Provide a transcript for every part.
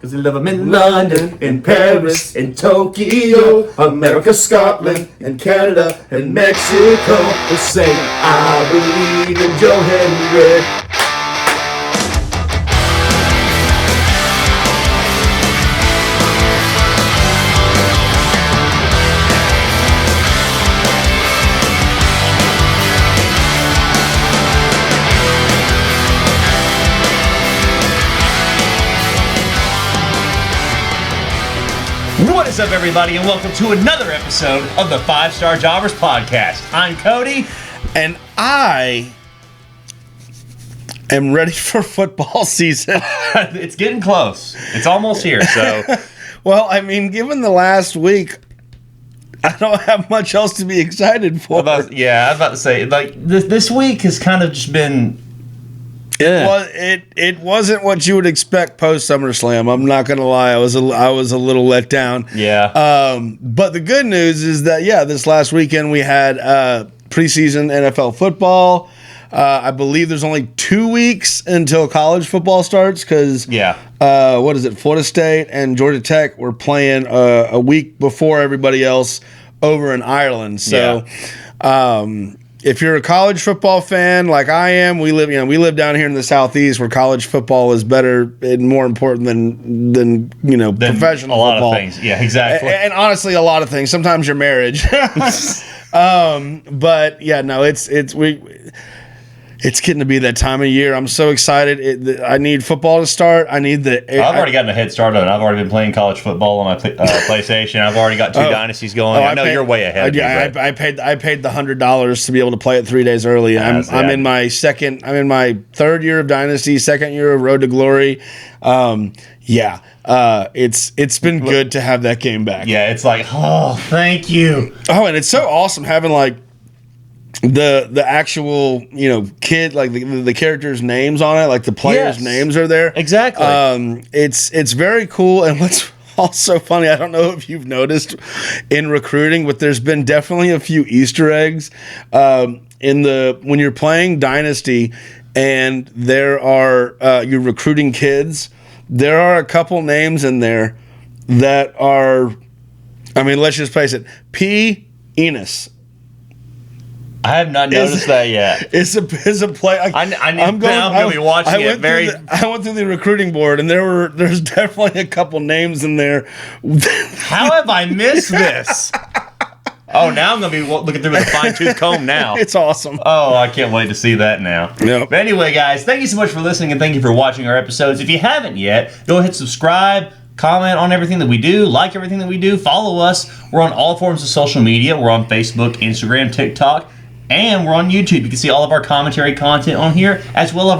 Cause we love them in London, in Paris, in Tokyo, America, Scotland, and Canada, and Mexico. We'll say, I believe in Joe Henry. What is up, everybody, and welcome to another episode of the 5-Star Jobbers Podcast. I'm Cody. And I am ready for football season. It's getting close. It's almost here, so... Well, I mean, given the last week, I don't have much else to be excited for. I was about to say, like, this week has kind of just been... Yeah. Well, it wasn't what you would expect post SummerSlam. I'm not gonna lie, I was a little let down. Yeah. But the good news is that this last weekend we had preseason NFL football. I believe there's only 2 weeks until college football starts because Florida State and Georgia Tech were playing a week before everybody else over in Ireland. So. Yeah. If you're a college football fan like I am, we live down here in the Southeast where college football is better and more important than professional football. A lot football. of things. Yeah, exactly. And honestly, a lot of things. Sometimes your marriage. But yeah, no, it's getting to be that time of year. I'm so excited. I need football to start. I've already gotten a head start on it. I've already been playing college football on my PlayStation. I've already got 2 dynasties going. I know you're way ahead of me. I paid the $100 to be able to play it 3 days early. I'm in my third year of Dynasty, second year of Road to Glory. It's been good to have that game back. Yeah, it's like, oh, thank you. Oh, and it's so awesome having like the actual kid, like the characters' names on it, like the players' names are there. Exactly. It's very cool. And what's also funny, I don't know if you've noticed in recruiting, but there's been definitely a few Easter eggs when you're playing Dynasty and there are you're recruiting kids. There are a couple names in there that are, I mean, let's just face it, P. Enos. I have not noticed that yet. It's a play. I'm going to be watching it. I went through the recruiting board, and there's definitely a couple names in there. How have I missed this? Oh, now I'm going to be looking through with a fine-tooth comb now. It's awesome. Oh, I can't wait to see that now. Yep. But anyway, guys, thank you so much for listening, and thank you for watching our episodes. If you haven't yet, go ahead and subscribe. Comment on everything that we do, like everything that we do, follow us. We're on all forms of social media. We're on Facebook, Instagram, TikTok, and we're on YouTube. You can see all of our commentary content on here, as well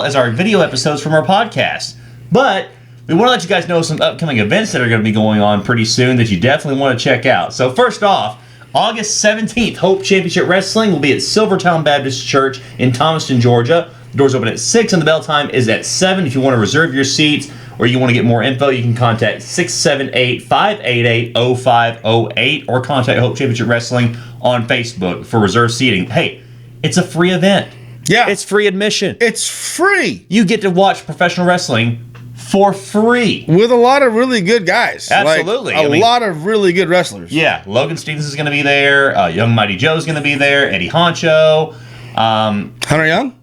as our video episodes from our podcast. But we want to let you guys know some upcoming events that are going to be going on pretty soon that you definitely want to check out. So first off, August 17th, Hope Championship Wrestling will be at Silvertown Baptist Church in Thomaston, Georgia. The doors open at 6 and the bell time is at 7. If you want to reserve your seats or you want to get more info, you can contact 678-588-0508 or contact Hope Championship Wrestling on Facebook for reserved seating. Hey, it's a free event. Yeah. It's free admission. It's free. You get to watch professional wrestling for free. With a lot of really good guys. Absolutely. A lot of really good wrestlers. Yeah. Logan Stevens is going to be there. Young Mighty Joe's going to be there. Eddie Honcho. Hunter Young?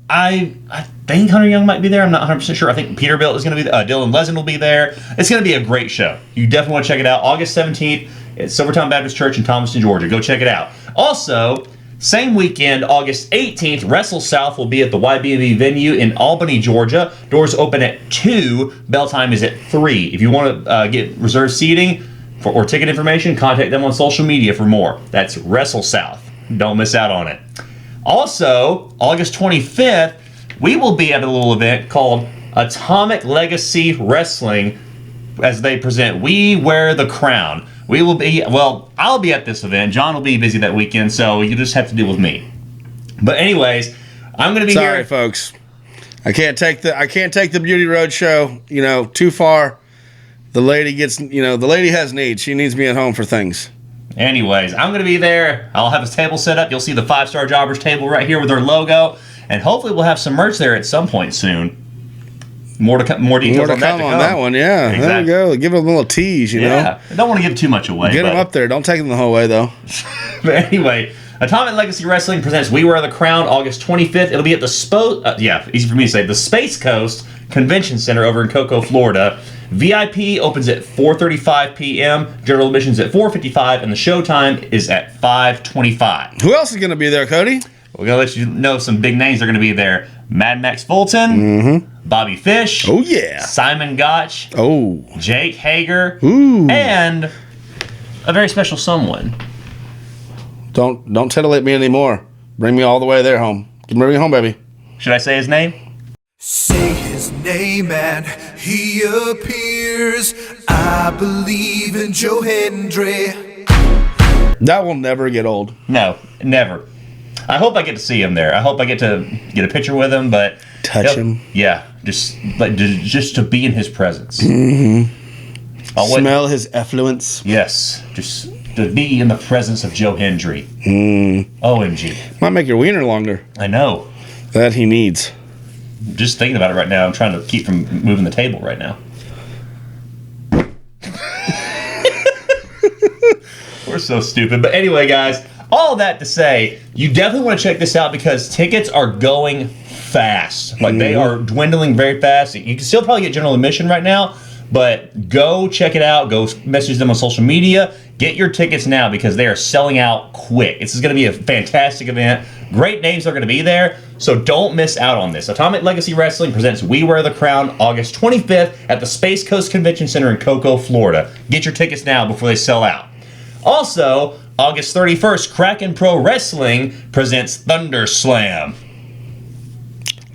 I think Hunter Young might be there. I'm not 100% sure. I think Peterbilt is going to be there. Dylan Lesson will be there. It's going to be a great show. You definitely want to check it out. August 17th at Silvertown Baptist Church in Thomaston, Georgia. Go check it out. Also, same weekend, August 18th, Wrestle South will be at the YBB venue in Albany, Georgia. Doors open at 2. Bell time is at 3. If you want to get reserved seating or ticket information, contact them on social media for more. That's Wrestle South. Don't miss out on it. Also, August 25th, we will be at a little event called Atomic Legacy Wrestling as they present We Wear the Crown. I'll be at this event. John will be busy that weekend, so you just have to deal with me. But anyways, I'm going to be here. Sorry, folks. I can't take the Beauty Road show, too far. The lady has needs. She needs me at home for things. Anyways, I'm going to be there. I'll have a table set up. You'll see the 5-Star Jobbers table right here with our logo. And hopefully we'll have some merch there at some point soon. More details More to on that come on that one. Yeah, Exactly. there we go. Give it a little tease, you know. I don't want to give too much away. Get them up there. Don't take them the whole way, though. But anyway, Atomic Legacy Wrestling presents We Wear the Crown August 25th. It'll be at the easy for me to say, the Space Coast Convention Center over in Cocoa, Florida. VIP opens at 4:35 p.m. General admissions at 4:55, and the show time is at 5:25. Who else is going to be there, Cody? We're going to let you know some big names are going to be there. Mad Max Fulton, Bobby Fish. Oh, yeah. Simon Gotch. Oh. Jake Hager. Ooh. And a very special someone. Don't titillate me anymore. Bring me all the way there home. Bring me home, baby. Should I say his name? Say his name and he appears. I believe in Joe Hendry. That will never get old. No, never. I hope I get to see him there. I hope I get to get a picture with him, but touch him. Yeah, just to be in his presence. Smell his effluence. Yes, just to be in the presence of Joe Hendry. OMG. Might make your wiener longer. I know. That he needs. Just thinking about it right now, I'm trying to keep from moving the table right now. We're so stupid. But anyway, guys, all that to say, you definitely want to check this out because tickets are going fast. Like, they are dwindling very fast. You can still probably get general admission right now, but go check it out. Go message them on social media. Get your tickets now because they are selling out quick. This is going to be a fantastic event. Great names are going to be there, so don't miss out on this. Atomic Legacy Wrestling presents We Wear the Crown August 25th at the Space Coast Convention Center in Cocoa, Florida. Get your tickets now before they sell out. Also, August 31st, Kraken Pro Wrestling presents Thunder Slam.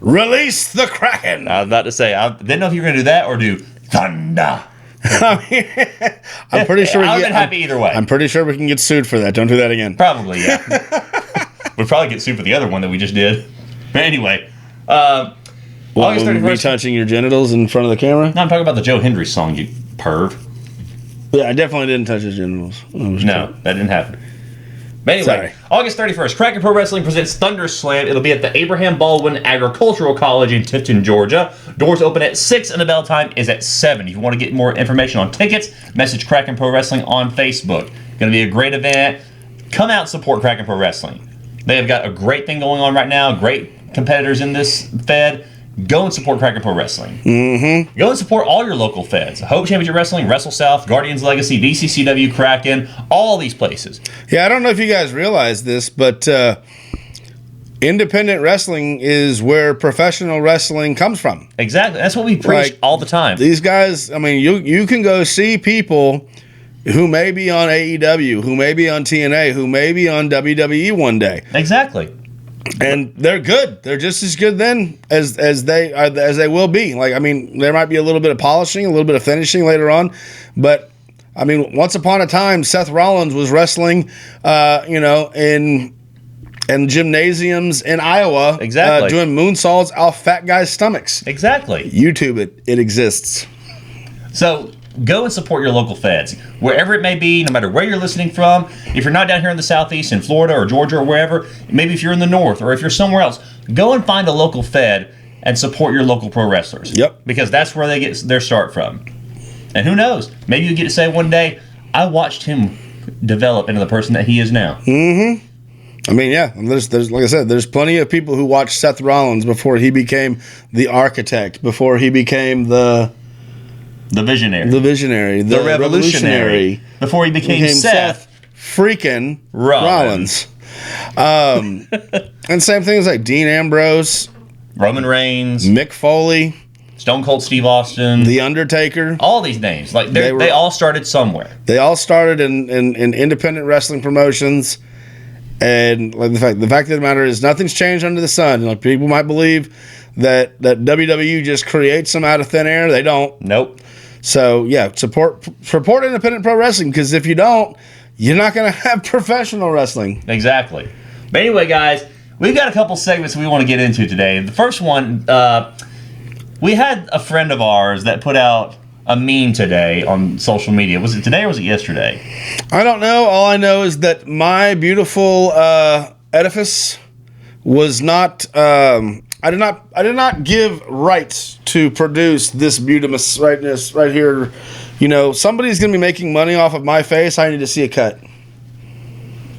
Release the Kraken! I was about to say, I didn't know if you were going to do that or do Thunder. I'm pretty sure I would have been happy either way. I'm pretty sure we can get sued for that. Don't do that again. Probably, yeah. We'd probably get sued for the other one that we just did. But anyway, August 31st. Me touching your genitals in front of the camera? No, I'm talking about the Joe Hendry song, you perv. Yeah, I definitely didn't touch his genitals. No, that didn't happen. But anyway, Sorry. August 31st, Kraken Pro Wrestling presents Thunder Slam. It'll be at the Abraham Baldwin Agricultural College in Tifton, Georgia. Doors open at 6 and the bell time is at 7. If you want to get more information on tickets, message Kraken Pro Wrestling on Facebook. Going to be a great event. Come out and support Kraken Pro Wrestling. They have got a great thing going on right now. Great competitors in this fed. Go and support Kraken Pro Wrestling. Go and support all your local feds. Hope Championship Wrestling, Wrestle South, Guardians Legacy, VCCW, Kraken, all these places. Yeah, I don't know if you guys realize this, but independent wrestling is where professional wrestling comes from. Exactly. That's what we preach all the time. These guys, I mean, you can go see people who may be on AEW, who may be on TNA, who may be on WWE one day. Exactly. And they're good. They're just as good then as they will be. Like, I mean, there might be a little bit of polishing, a little bit of finishing later on, but I mean, once upon a time, Seth Rollins was wrestling, in gymnasiums in Iowa, exactly, doing moonsaults off fat guys' stomachs. Exactly. YouTube it. It exists. So go and support your local feds, wherever it may be, no matter where you're listening from. If you're not down here in the Southeast, in Florida or Georgia or wherever, maybe if you're in the North or if you're somewhere else, go and find a local fed and support your local pro wrestlers. Yep. Because that's where they get their start from. And who knows? Maybe you get to say one day, I watched him develop into the person that he is now. Mm-hmm. I mean, yeah, there's like I said, there's plenty of people who watched Seth Rollins before he became the architect, before he became the visionary, the revolutionary, before he became Seth freaking Rollins. And same things like Dean Ambrose, Roman Reigns, Mick Foley, Stone Cold Steve Austin, The Undertaker. All these names, like they all started somewhere. They all started in independent wrestling promotions. And like the fact of the matter is, nothing's changed under the sun. Like, people might believe that WWE just creates them out of thin air. They don't. Nope. So yeah, support independent pro wrestling, because if you don't, you're not going to have professional wrestling. Exactly. But anyway, guys, we've got a couple segments we want to get into today. The first one, we had a friend of ours that put out a meme today on social media. Was it today or was it yesterday? I don't know. All I know is that my beautiful edifice was not I did not give rights to produce this beautiness right here. You know, somebody's gonna be making money off of my face. I need to see a cut.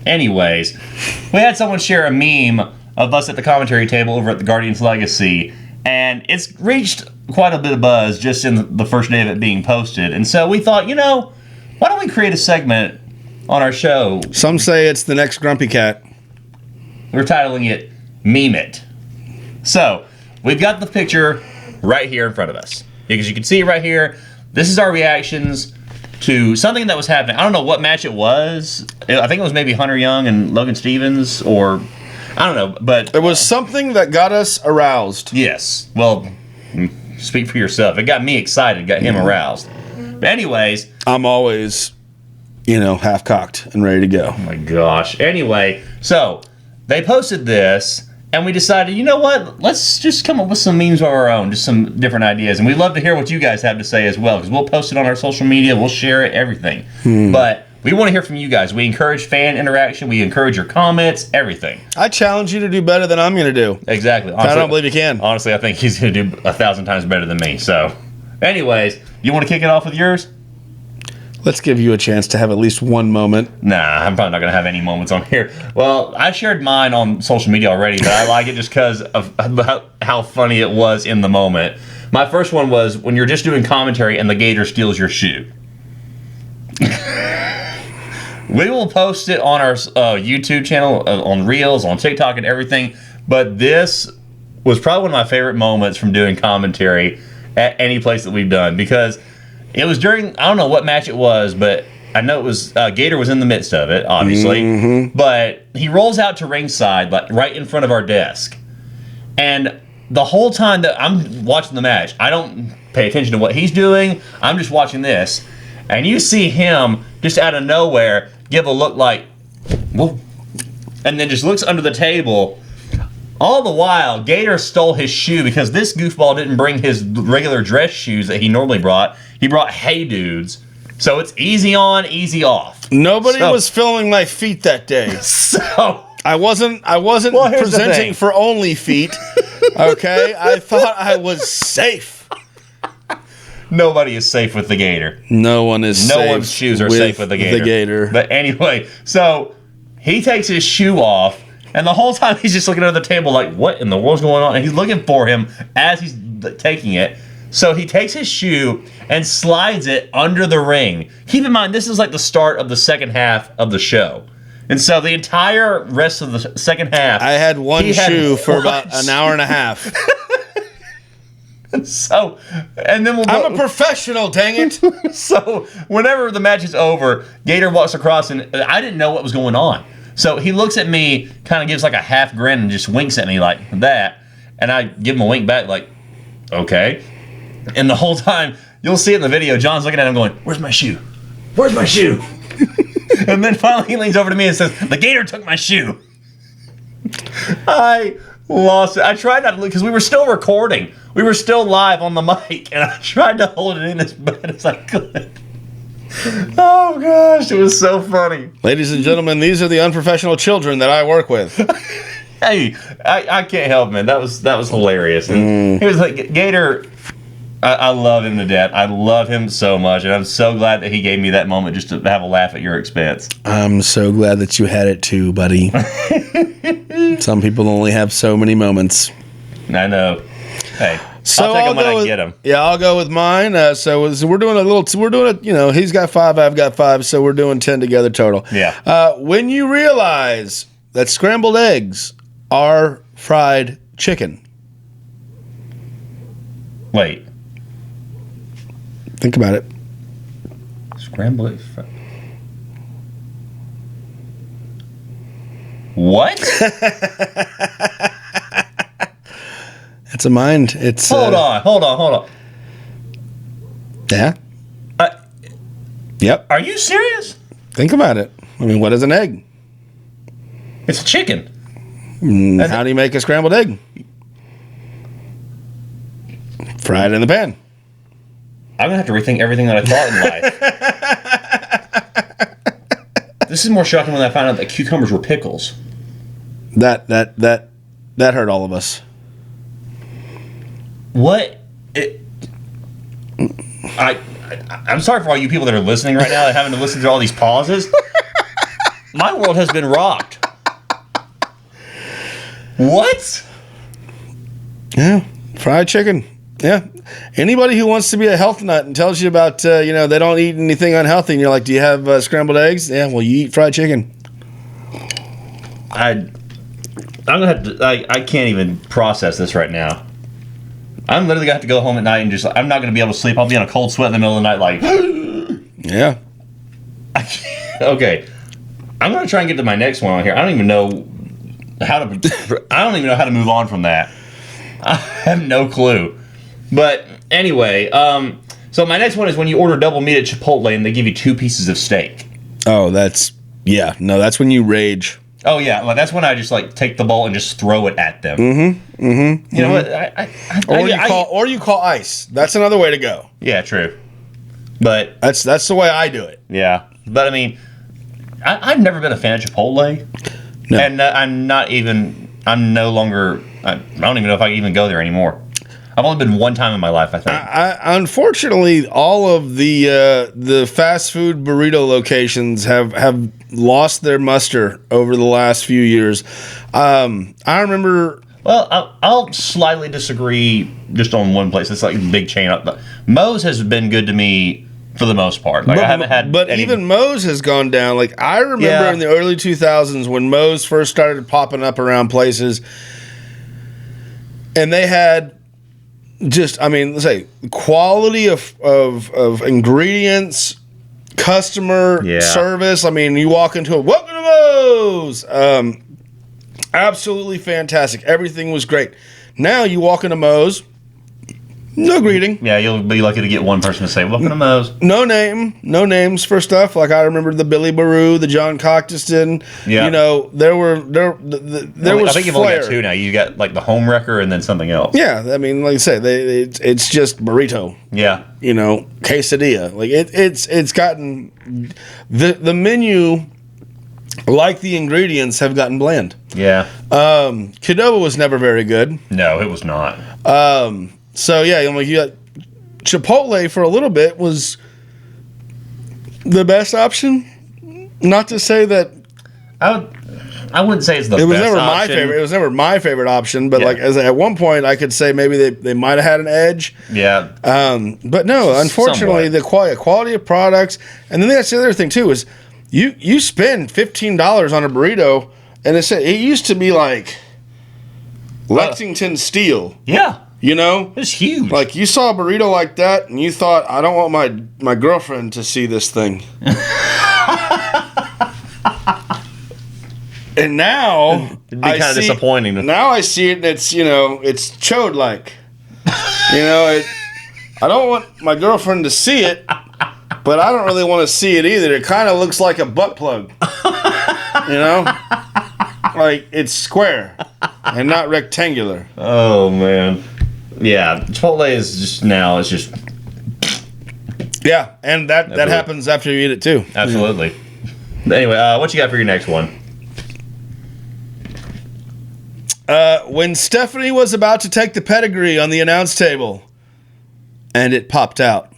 Anyways, we had someone share a meme of us at the commentary table over at the Guardians Legacy, and it's reached quite a bit of buzz just in the first day of it being posted. And so we thought, you know, why don't we create a segment on our show? Some say it's the next Grumpy Cat. We're titling it Meme It. So, we've got the picture right here in front of us. Because you can see right here, this is our reactions to something that was happening. I don't know what match it was. I think it was maybe Hunter Young and Logan Stevens, or I don't know, but... It was something that got us aroused. Yes. Well, speak for yourself. It got me excited, got him aroused. But anyways... I'm always, you know, half-cocked and ready to go. Oh my gosh. Anyway, so they posted this, and we decided, you know what? Let's just come up with some memes of our own, just some different ideas. And we'd love to hear what you guys have to say as well, because we'll post it on our social media, we'll share it, everything. But we want to hear from you guys. We encourage fan interaction, we encourage your comments, everything. I challenge you to do better than I'm going to do. Exactly. Honestly, I don't believe you can. Honestly, I think he's going to do 1,000 times better than me. So, anyways, you want to kick it off with yours? Let's give you a chance to have at least one moment. Nah, I'm probably not going to have any moments on here. Well, I shared mine on social media already, but I like it just because of how funny it was in the moment. My first one was when you're just doing commentary and the gator steals your shoe. We will post it on our YouTube channel, on Reels, on TikTok, and everything. But this was probably one of my favorite moments from doing commentary at any place that we've done, because it was during, I don't know what match it was, but I know it was, Gator was in the midst of it, obviously. But he rolls out to ringside, like right in front of our desk. And the whole time that I'm watching the match, I don't pay attention to what he's doing. I'm just watching this. And you see him just out of nowhere give a look like, whoa, and then just looks under the table. All the while, Gator stole his shoe because this goofball didn't bring his regular dress shoes that he normally brought. He brought Hey Dudes. So it's easy on, easy off. Nobody was filming my feet that day. So I wasn't presenting for only feet. Okay? I thought I was safe. Nobody is safe with the Gator. No one is safe. No one's shoes are safe with the Gator. But anyway, so he takes his shoe off, and the whole time he's just looking under the table like, what in the world's going on? And he's looking for him as he's taking it. So he takes his shoe and slides it under the ring. Keep in mind, this is like the start of the second half of the show. And so the entire rest of the second half... I had one shoe for about an hour and a half. So, and then I'm a professional, dang it. So, whenever the match is over, Gator walks across, and I didn't know what was going on. So, he looks at me, kind of gives like a half grin, and just winks at me like that. And I give him a wink back, like, okay. And the whole time, you'll see it in the video, John's looking at him going, where's my shoe? Where's my shoe? And then finally he leans over to me and says, the Gator took my shoe. I lost it. I tried not to look, because we were still recording. We were still live on the mic, and I tried to hold it in as bad as I could. Oh, gosh, it was so funny. Ladies and gentlemen, these are the unprofessional children that I work with. Hey, I can't help, man. That was hilarious. And he was like, Gator, I love him to death. I love him so much, and I'm so glad that he gave me that moment just to have a laugh at your expense. I'm so glad that you had it too, buddy. Some people only have so many moments. I know. Hey, so I'll take them when I get them. Yeah, I'll go with mine. So we're doing you know, he's got 5, I've got 5, so we're doing 10 together total. Yeah. When you realize that scrambled eggs are fried chicken. Wait. Think about it. Scrambled eggs. What? It's a mind. It's Hold on. Yeah. Yep. Are you serious? Think about it. I mean, what is an egg? It's a chicken. How do you make a scrambled egg? Fry it in the pan. I'm gonna have to rethink everything that I thought in life. This is more shocking when I found out that cucumbers were pickles. That hurt all of us. What? I'm sorry for all you people that are listening right now and having to listen to all these pauses. My world has been rocked. What? Yeah, fried chicken. Yeah. Anybody who wants to be a health nut and tells you about, they don't eat anything unhealthy, and you're like, do you have scrambled eggs? Yeah, well, you eat fried chicken. I'm gonna have to. I can't even process this right now. I'm literally gonna have to go home at night and just. I'm not gonna be able to sleep. I'll be in a cold sweat in the middle of the night, like. Yeah. Okay, I'm gonna try and get to my next one on here. I don't even know how to move on from that. I have no clue. But anyway, so my next one is when you order double meat at Chipotle and they give you 2 pieces of steak. Oh, that's when you rage. Oh yeah, well, that's when I just take the bowl and just throw it at them. Mm-hmm. Mm-hmm. You know what? Or you call ice. That's another way to go. Yeah, true. But that's the way I do it. Yeah, but I mean, I've never been a fan of Chipotle, no. And I'm no longer. I don't even know if I can even go there anymore. I've only been one time in my life, I think. Unfortunately, all of the fast food burrito locations have lost their muster over the last few years. I remember. Well, I'll slightly disagree just on one place. It's like a big chain up. Moe's has been good to me for the most part. I haven't had. But even Moe's has gone down. I remember in the early 2000s when Moe's first started popping up around places, and they had. Let's say quality of ingredients, customer service. You walk into welcome to Moe's. Absolutely fantastic. Everything was great. Now you walk into Moe's, no greeting. Yeah, you'll be lucky to get one person to say welcome to Moe's. No names for stuff. I remember the Billy Baru, the John Cocktiston. Yeah. There was. I think you've only got 2 now. You got the home wrecker and then something else. Yeah, like I said, it's just burrito. Yeah. Quesadilla. It's gotten the menu. The ingredients have gotten bland. Yeah. Qdoba was never very good. No, it was not. So yeah, you got Chipotle for a little bit was the best option. Not to say that I wouldn't say it's the best option. It was never my favorite. It was never my favorite option. But at one point, I could say maybe they might have had an edge. Yeah. But no, unfortunately, the quality of products, and then that's the other thing too is you spend $15 on a burrito, and it used to be like Lexington steel. Yeah. It's huge. You saw a burrito like that, and you thought, I don't want my girlfriend to see this thing. And now it'd be kind of disappointing. Now I see it, and it's it's chode like. I don't want my girlfriend to see it, but I don't really want to see it either. It kind of looks like a butt plug. It's square and not rectangular. Oh man. Yeah, Chipotle is just now. It's just and that happens after you eat it too. Absolutely. Anyway, what you got for your next one? When Stephanie was about to take the pedigree on the announce table, and it popped out.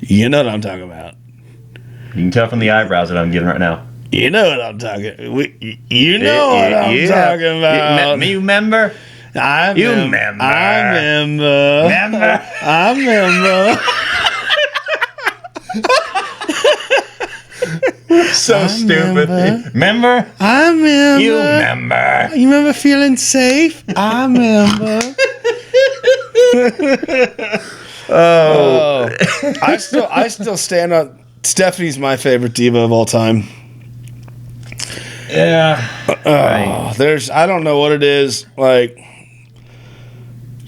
You know what I'm talking about. You can tell from the eyebrows that I'm giving right now. You know what I'm talking. You know what I'm talking about. You remember? I remember. So stupid. Remember? I remember. You remember? You remember feeling safe? I remember. I still stand on. Stephanie's my favorite diva of all time. Yeah. I don't know what it is.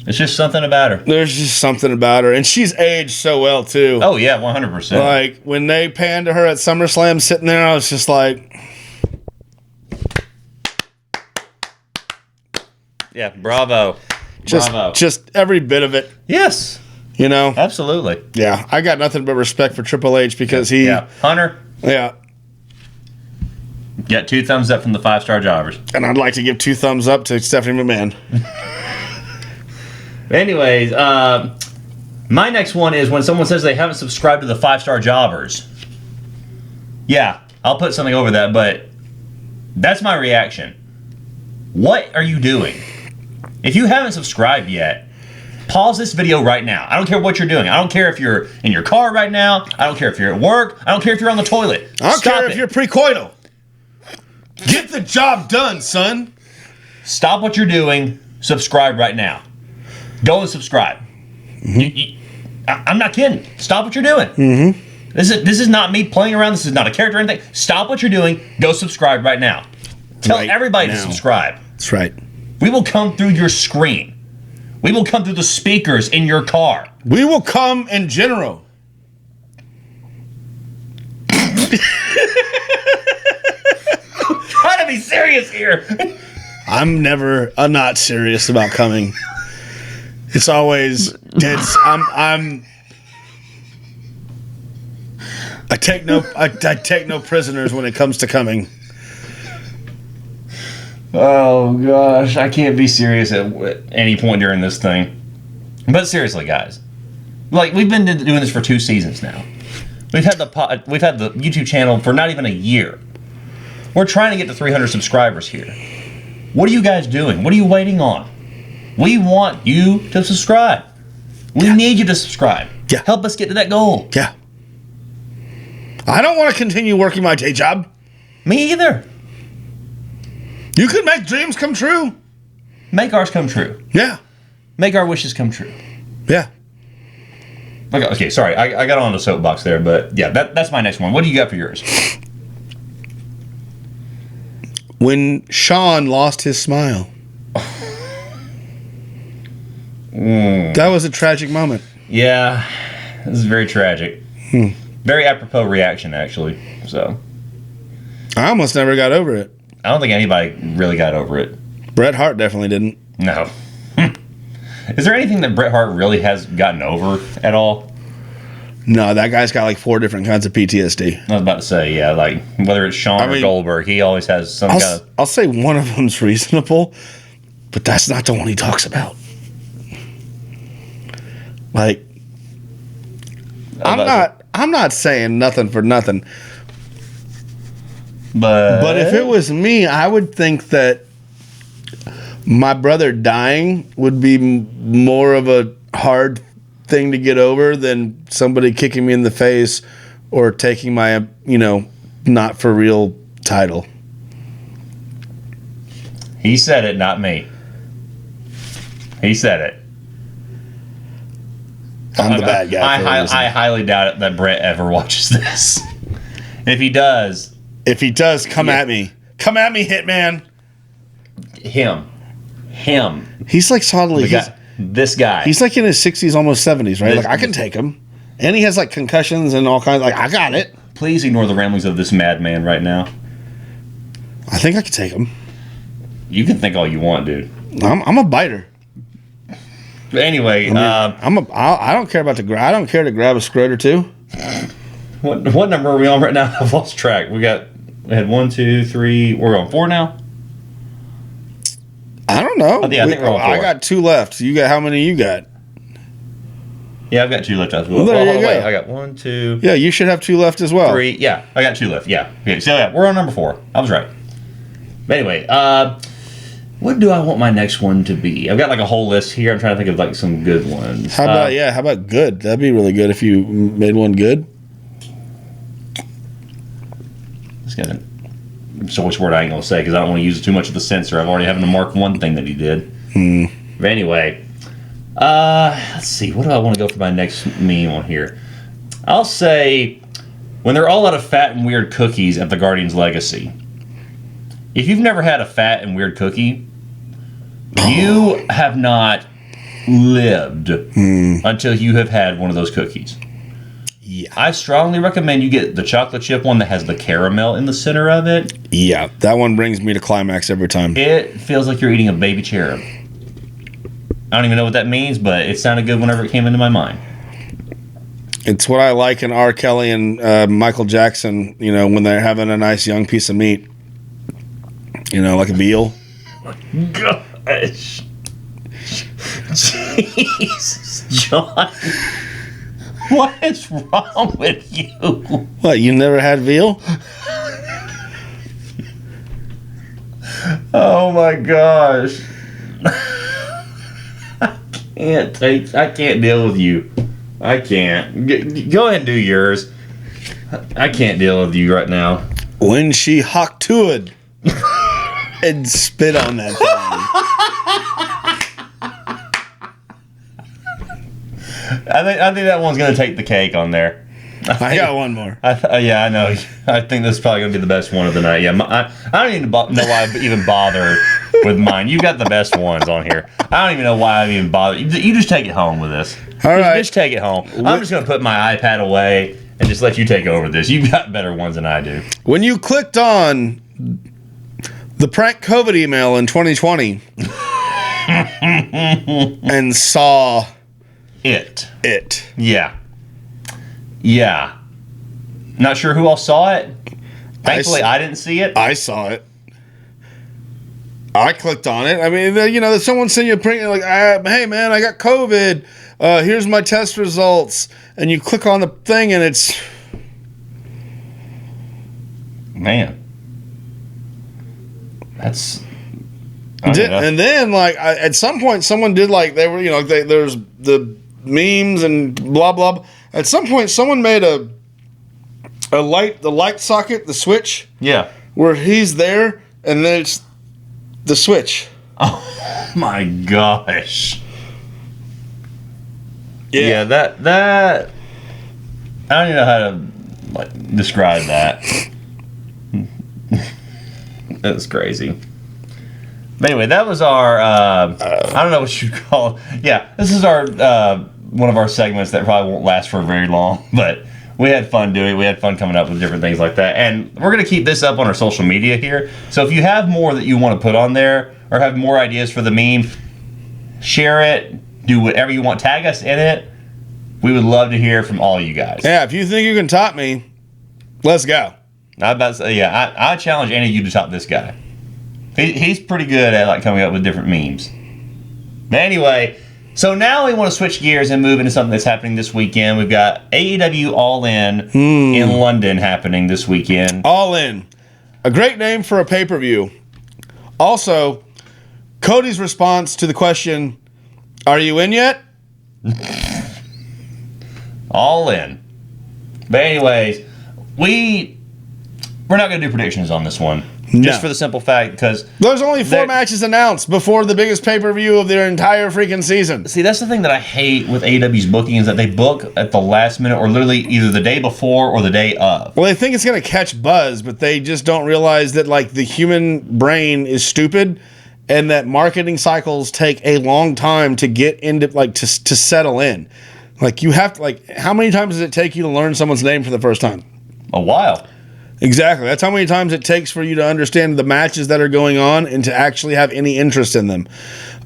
It's just something about her. There's just something about her. And she's aged so well, too. Oh, yeah, 100%. When they panned to her at SummerSlam sitting there, I was just like... Yeah, bravo. Just every bit of it. Yes. Absolutely. Yeah, I got nothing but respect for Triple H because he... Yeah, Hunter. Yeah. Got 2 thumbs up from the 5-star jobbers. And I'd like to give 2 thumbs up to Stephanie McMahon. Anyways, my next one is when someone says they haven't subscribed to the 5-star jobbers. Yeah, I'll put something over that, but that's my reaction. What are you doing? If you haven't subscribed yet, pause this video right now. I don't care what you're doing. I don't care if you're in your car right now. I don't care if you're at work. I don't care if you're on the toilet. I don't care if you're precoital. Get the job done, son. Stop what you're doing. Subscribe right now. Go and subscribe. I'm not kidding. Stop what you're doing. This is not me playing around. This is not a character or anything. Stop what you're doing. Go subscribe right now. Tell everybody to subscribe. That's right. We will come through your screen. We will come through the speakers in your car. We will come in general. Try to be serious here. I'm not serious about coming. It's always I take no prisoners when it comes to coming. Oh gosh, I can't be serious at any point during this thing. But seriously, guys, like we've been doing this for 2 seasons now. We've had the YouTube channel for not even a year. We're trying to get to 300 subscribers here. What are you guys doing? What are you waiting on? We want you to subscribe. We need you to subscribe. Yeah. Help us get to that goal. Yeah. I don't want to continue working my day job. Me either. You could make dreams come true. Make ours come true. Yeah. Make our wishes come true. Yeah. Okay, sorry. I got on the soapbox there, but yeah, that's my next one. What do you got for yours? When Sean lost his smile. That was a tragic moment. Yeah, this is very tragic. Very apropos reaction, actually. So I almost never got over it. I don't think anybody really got over it. Bret Hart definitely didn't. No. Is there anything that Bret Hart really has gotten over at all? No, that guy's got like 4 different kinds of PTSD. I was about to say, yeah, like whether it's Sean or Goldberg, he always has some kind of... I'll say one of them's reasonable, but that's not the one he talks about. Like, I'm not saying nothing for nothing. But if it was me, I would think that my brother dying would be more of a hard thing to get over than somebody kicking me in the face or taking my, not for real title. He said it, not me. He said it. I'm the bad guy. I highly doubt it that Brett ever watches this. If he does, come at me. Come at me, Hitman. Him. He's like solidly. This guy. He's like in his 60s, almost 70s, right? Like I can take him, and he has like concussions and all kinds. Like I got it. Please ignore the ramblings of this madman right now. I think I can take him. You can think all you want, dude. I'm a biter. But anyway, I don't care about I don't care to grab a scrot or two. What number are we on right now? I've lost track. We had 1, 2, 3. We're on 4 now. I don't know. Yeah, I think we're on 4. I got 2 left. You got how many you got? Yeah, I've got 2 left as well. Wait, I got 1, 2. Yeah, you should have 2 left as well. 3. Yeah, I got 2 left. Yeah. Okay, so yeah, we're on number 4. I was right. But anyway, what do I want my next one to be? I've got like a whole list here. I'm trying to think of like some good ones. How about good? That'd be really good if you made one good. It's got so much word I ain't gonna say because I don't want to use too much of the censor. I've already having to mark one thing that he did. But anyway, let's see. What do I want to go for my next meme on here? I'll say when they're all out of fat and weird cookies at the Guardians Legacy. If you've never had a fat and weird cookie, you have not lived until you have had one of those cookies. Yeah. I strongly recommend you get the chocolate chip one that has the caramel in the center of it. Yeah, that one brings me to climax every time. It feels like you're eating a baby cherub. I don't even know what that means, but it sounded good whenever it came into my mind. It's what I like in R. Kelly and Michael Jackson, when they're having a nice young piece of meat. Like a veal. Gosh. Jesus, John. What is wrong with you? What, you never had veal? Oh my gosh. I can't deal with you. I can't. Go ahead and do yours. I can't deal with you right now. When she hocked to it and spit on that thing. I think that one's gonna take the cake on there. I got one more. Yeah, I know. I think this is probably gonna be the best one of the night. Yeah, I don't even know why I even bother with mine. You got the best ones on here. I don't even know why I even bother. You just take it home with this. All right, just take it home. I'm just gonna put my iPad away and just let you take over this. You've got better ones than I do. When you clicked on the prank COVID email in 2020 and saw it. Yeah. Not sure who else saw it. Thankfully, I didn't see it. I saw it. I clicked on it. I mean, someone sent you a prank, like, hey, man, I got COVID. Here's my test results. And you click on the thing, and it's... Man. That's... And then, like, at some point, someone did, like, they were, there's the memes and blah, blah. At some point, someone made the light socket, the switch. Yeah. Where he's there, and then it's the switch. Oh, my gosh. Yeah, that I don't even know how to describe that. That's crazy. But anyway, that was our I don't know what you'd call it. Yeah, this is our one of our segments that probably won't last for very long, but we had fun doing it. We had fun coming up with different things like that. And we're going to keep this up on our social media here. So if you have more that you want to put on there or have more ideas for the meme, share it, do whatever you want. Tag us in it. We would love to hear from all you guys. Yeah, if you think you can top me, let's go. I'm about to say, yeah, I challenge any of you to top this guy. He's pretty good at coming up with different memes. But anyway, so now we want to switch gears and move into something that's happening this weekend. We've got AEW All In London happening this weekend. All In. A great name for a pay-per-view. Also, Cody's response to the question, are you in yet? All in. But anyways, we're not going to do predictions on this one. No. Just for the simple fact, because... There's only 4 matches announced before the biggest pay-per-view of their entire freaking season. See, that's the thing that I hate with AEW's booking is that they book at the last minute or literally either the day before or the day of. Well, they think it's going to catch buzz, but they just don't realize that, the human brain is stupid and that marketing cycles take a long time to get into, to settle in. You have to, how many times does it take you to learn someone's name for the first time? A while. Exactly. That's how many times it takes for you to understand the matches that are going on and to actually have any interest in them.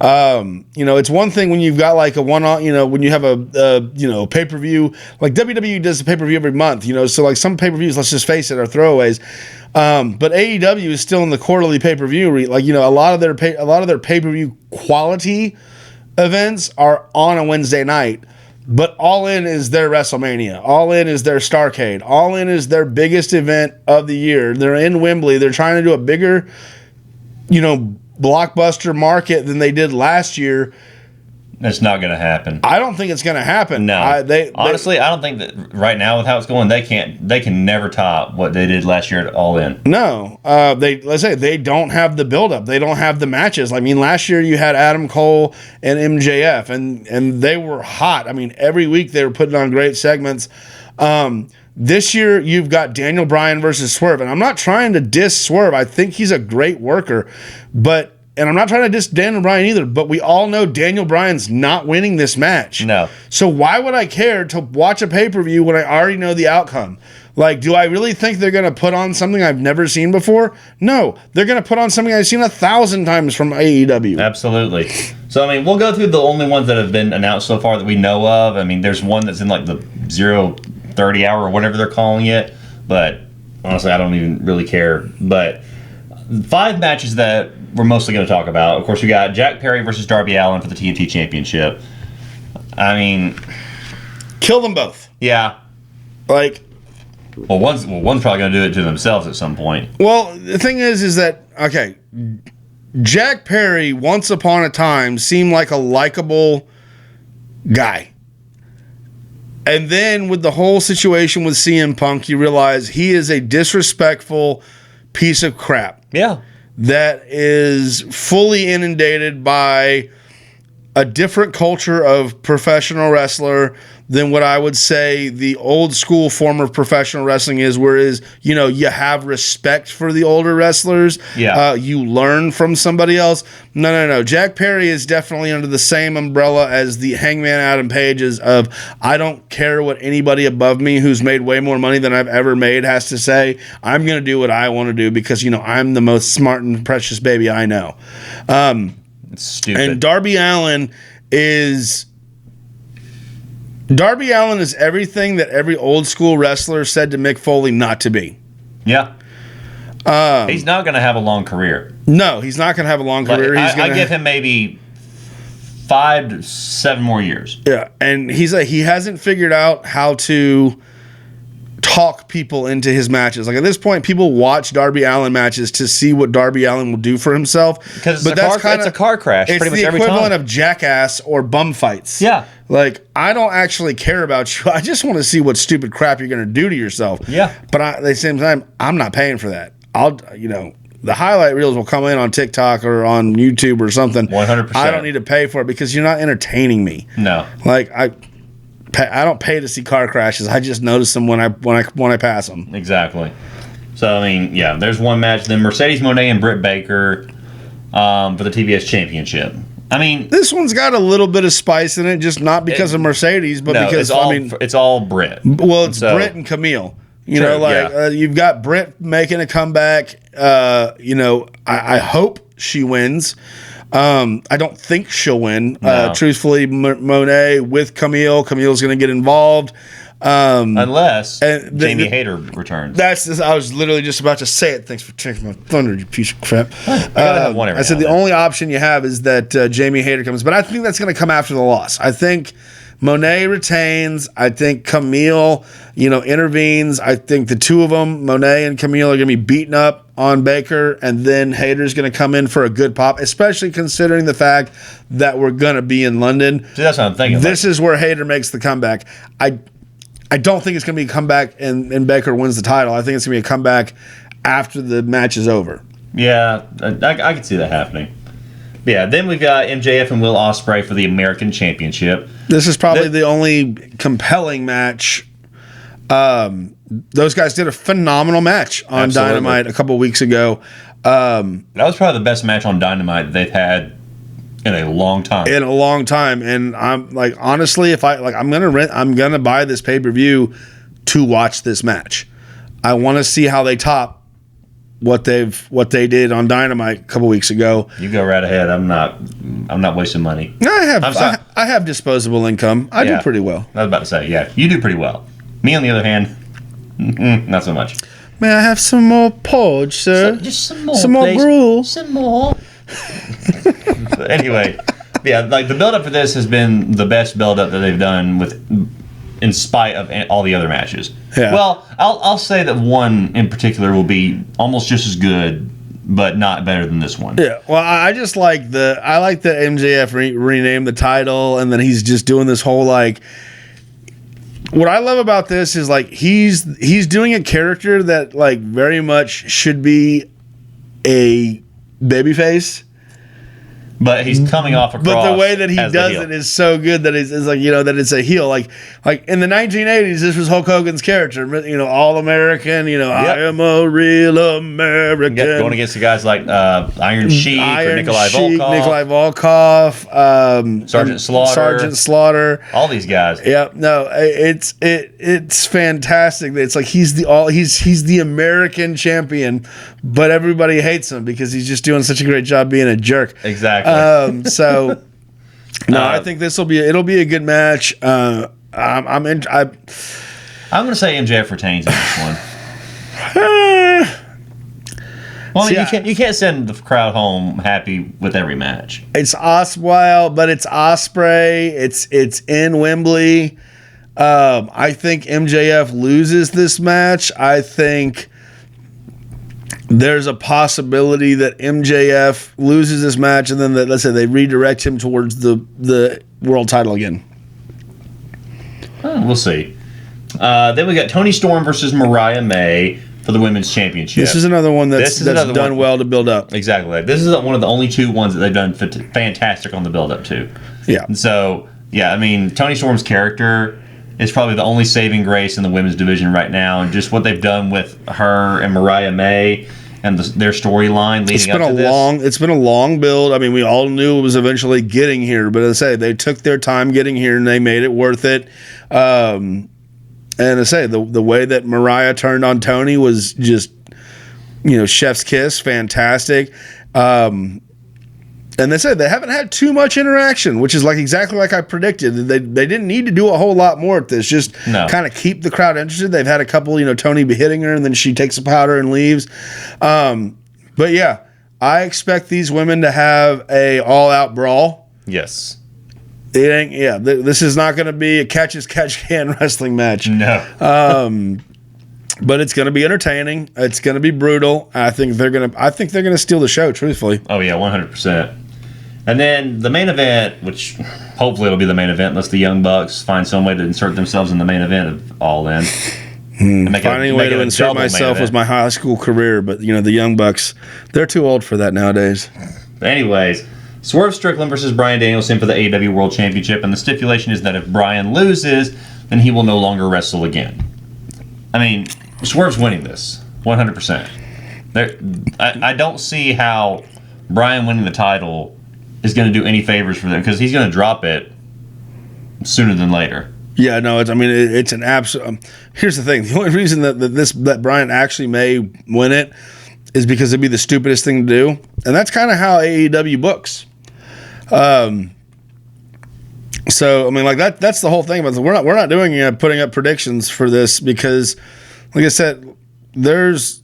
It's one thing when you've got a one-on, when you have a pay-per-view, like WWE does a pay-per-view every month, so some pay-per-views, let's just face it, are throwaways. But AEW is still in the quarterly pay-per-view. A lot of their pay-per-view quality events are on a Wednesday night. But All In is their WrestleMania. All In is their Starrcade. All In is their biggest event of the year. They're in Wembley. They're trying to do a bigger, blockbuster market than they did last year. It's not going to happen. I don't think it's going to happen. No. Honestly, I don't think that right now with how it's going, they can never top what they did last year at All In. No. They don't have the buildup. They don't have the matches. Last year you had Adam Cole and MJF, and they were hot. Every week they were putting on great segments. This year you've got Daniel Bryan versus Swerve, and I'm not trying to diss Swerve. I think he's a great worker, and I'm not trying to diss Daniel Bryan either, but we all know Daniel Bryan's not winning this match. No. So why would I care to watch a pay-per-view when I already know the outcome? Do I really think they're going to put on something I've never seen before? No. They're going to put on something I've seen 1,000 times from AEW. Absolutely. So, we'll go through the only ones that have been announced so far that we know of. There's one that's in the 0:30 hour or whatever they're calling it, but honestly, I don't even really care. But 5 matches that we're mostly going to talk about. Of course, we got Jack Perry versus Darby Allin for the TNT Championship. I mean, kill them both. Yeah. Like, well, one's probably going to do it to themselves at some point. Well, the thing is that okay, Jack Perry once upon a time seemed like a likable guy. And then with the whole situation with CM Punk, you realize he is a disrespectful piece of crap. Yeah. That is fully inundated by a different culture of professional wrestler than what I would say the old school form of professional wrestling is, whereas, you know, you have respect for the older wrestlers. Yeah. You learn from somebody else. No. Jack Perry is definitely under the same umbrella as the Hangman Adam Pages of, I don't care what anybody above me who's made way more money than I've ever made has to say. I'm going to do what I want to do because, you know, I'm the most smart and precious baby I know. It's stupid. And Darby Allin is everything that every old school wrestler said to Mick Foley not to be. Yeah. He's not going to have a long career. No, he's not going to have a long career. I give him maybe 5 to 7 more years. Yeah, and he hasn't figured out how to talk people into his matches. Like at this point, people watch Darby Allin matches to see what Darby Allin will do for himself. Because it's a car crash. It's pretty much the every equivalent time. of Jackass or bum fights. Yeah. Like, I don't actually care about you. I just want to see what stupid crap you're going to do to yourself. Yeah. But at the same time, I'm not paying for that. The highlight reels will come in on TikTok or on YouTube or something. 100%. I don't need to pay for it because you're not entertaining me. No. Like, I don't pay to see car crashes. I just notice them when I pass them. Exactly. So, I mean, yeah, there's one match. Then Mercedes Moné and Britt Baker for the TBS Championship. I mean, this one's got a little bit of spice in it, just not because of Mercedes, but because it's all Britt. Well, it's Britt and Camille. You've got Britt making a comeback. I hope she wins. I don't think she'll win. No. Truthfully, Monet with Camille. Camille's going to get involved. Unless Jamie Hayter returns. I was literally just about to say it. Thanks for taking my thunder, you piece of crap. I said the only option you have is that Jamie Hayter comes. But I think that's going to come after the loss. I think Monet retains. I think Camille, intervenes. I think the two of them, Monet and Camille, are going to be beaten up on Baker, and then Hayter's going to come in for a good pop, especially considering the fact that we're going to be in London. See, that's what I'm thinking. This is where Hayter makes the comeback. I don't think it's going to be a comeback and Baker wins the title. I think it's going to be a comeback after the match is over. Yeah, I can see that happening. But yeah, then we've got MJF and Will Ospreay for the American Championship. This is probably the only compelling match. Those guys did a phenomenal match on Dynamite a couple weeks ago. That was probably the best match on Dynamite they've had in a long time. And I'm like, honestly, if I'm gonna buy this pay-per-view to watch this match. I want to see how they top what they did on Dynamite a couple weeks ago. You go right ahead. I'm not wasting money. I have disposable income. I do pretty well. I was about to say, yeah, you do pretty well. Me, on the other hand, not so much. May I have some more porridge, sir? Just some more, some more please. gruel. Some more. Anyway, yeah, like the build-up for this has been the best build-up that they've done in spite of all the other matches. Yeah. Well, I'll say that one in particular will be almost just as good, but not better than this one. Yeah. Well, I just like that MJF renamed the title, and then he's just doing this whole like. What I love about this is like he's doing a character that like very much should be a babyface. But he's coming off across. But the way that he does it is so good that it's like, that it's a heel. Like in the 1980s, this was Hulk Hogan's character. All American. Yep. I am a real American. Going against the guys like Iron Sheik or Nikolai Volkov, Sergeant Slaughter, all these guys. Yeah, no, it's fantastic. It's like he's the American champion, but everybody hates him because he's just doing such a great job being a jerk. Exactly. I think it'll be a good match. I'm going to say MJF retains in this one. Well, I mean, you can't send the crowd home happy with every match. It's but it's Ospreay. It's in Wembley. I think MJF loses this match. I think there's a possibility that MJF loses this match, and then let's say they redirect him towards the world title again. We'll see. Then we got Toni Storm versus Mariah May for the women's championship. This is another one that's done well to build up. Exactly. This is one of the only two ones that they've done fantastic on the build up to. Yeah. And so, yeah, I mean, Toni Storm's character is probably the only saving grace in the women's division right now, and just what they've done with her and Mariah May and their storyline leading up to this. It's been a long build. I mean, we all knew it was eventually getting here, but as I say, they took their time getting here and they made it worth it. And as I say, the way that Mariah turned on Toni was just, chef's kiss, fantastic. And they said they haven't had too much interaction, which is exactly like I predicted. They didn't need to do a whole lot more at this. Just kind of keep the crowd interested. They've had a couple, Toni be hitting her, and then she takes a powder and leaves. But yeah, I expect these women to have a all-out brawl. Yes. This is not going to be a catch-as-catch-can wrestling match. No. But it's going to be entertaining. It's going to be brutal. I think they're going to steal the show, truthfully. Oh yeah, 100%. And then the main event, which hopefully it'll be the main event unless the Young Bucks find some way to insert themselves in the main event of All In. Finding a way to insert myself was my high school career, but the Young Bucks, they're too old for that nowadays. But anyways, Swerve Strickland versus Bryan Danielson for the AEW World Championship, and the stipulation is that if Bryan loses, then he will no longer wrestle again. I mean, Swerve's winning this 100%. I don't see how Bryan winning the title is going to do any favors for them, because he's going to drop it sooner than later. Yeah, no, it's an absolute. Here's the thing: the only reason that Bryan actually may win it is because it'd be the stupidest thing to do, and that's kind of how AEW books. So I mean, that's the whole thing about this. We're not doing putting up predictions for this because, like I said, there's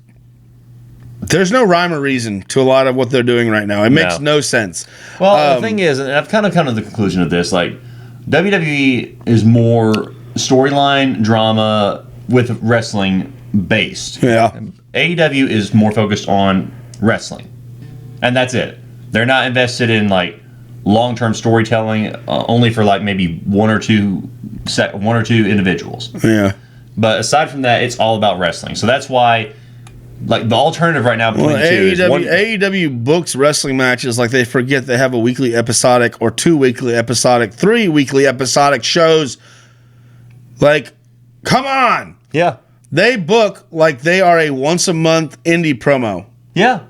no rhyme or reason to a lot of what they're doing right now. It makes no sense. Well, the thing is, and I've kind of come to the conclusion of this, WWE is more storyline drama with wrestling based. Yeah. AEW is more focused on wrestling, and that's it. They're not invested in long-term storytelling, only for maybe one or two individuals. Yeah. But aside from that, it's all about wrestling. So that's why, the alternative right now between the two is AEW books wrestling matches they forget they have a weekly episodic or 2 weekly episodic, 3 weekly episodic shows. Come on. Yeah. They book they are a once a month indie promo. Yeah.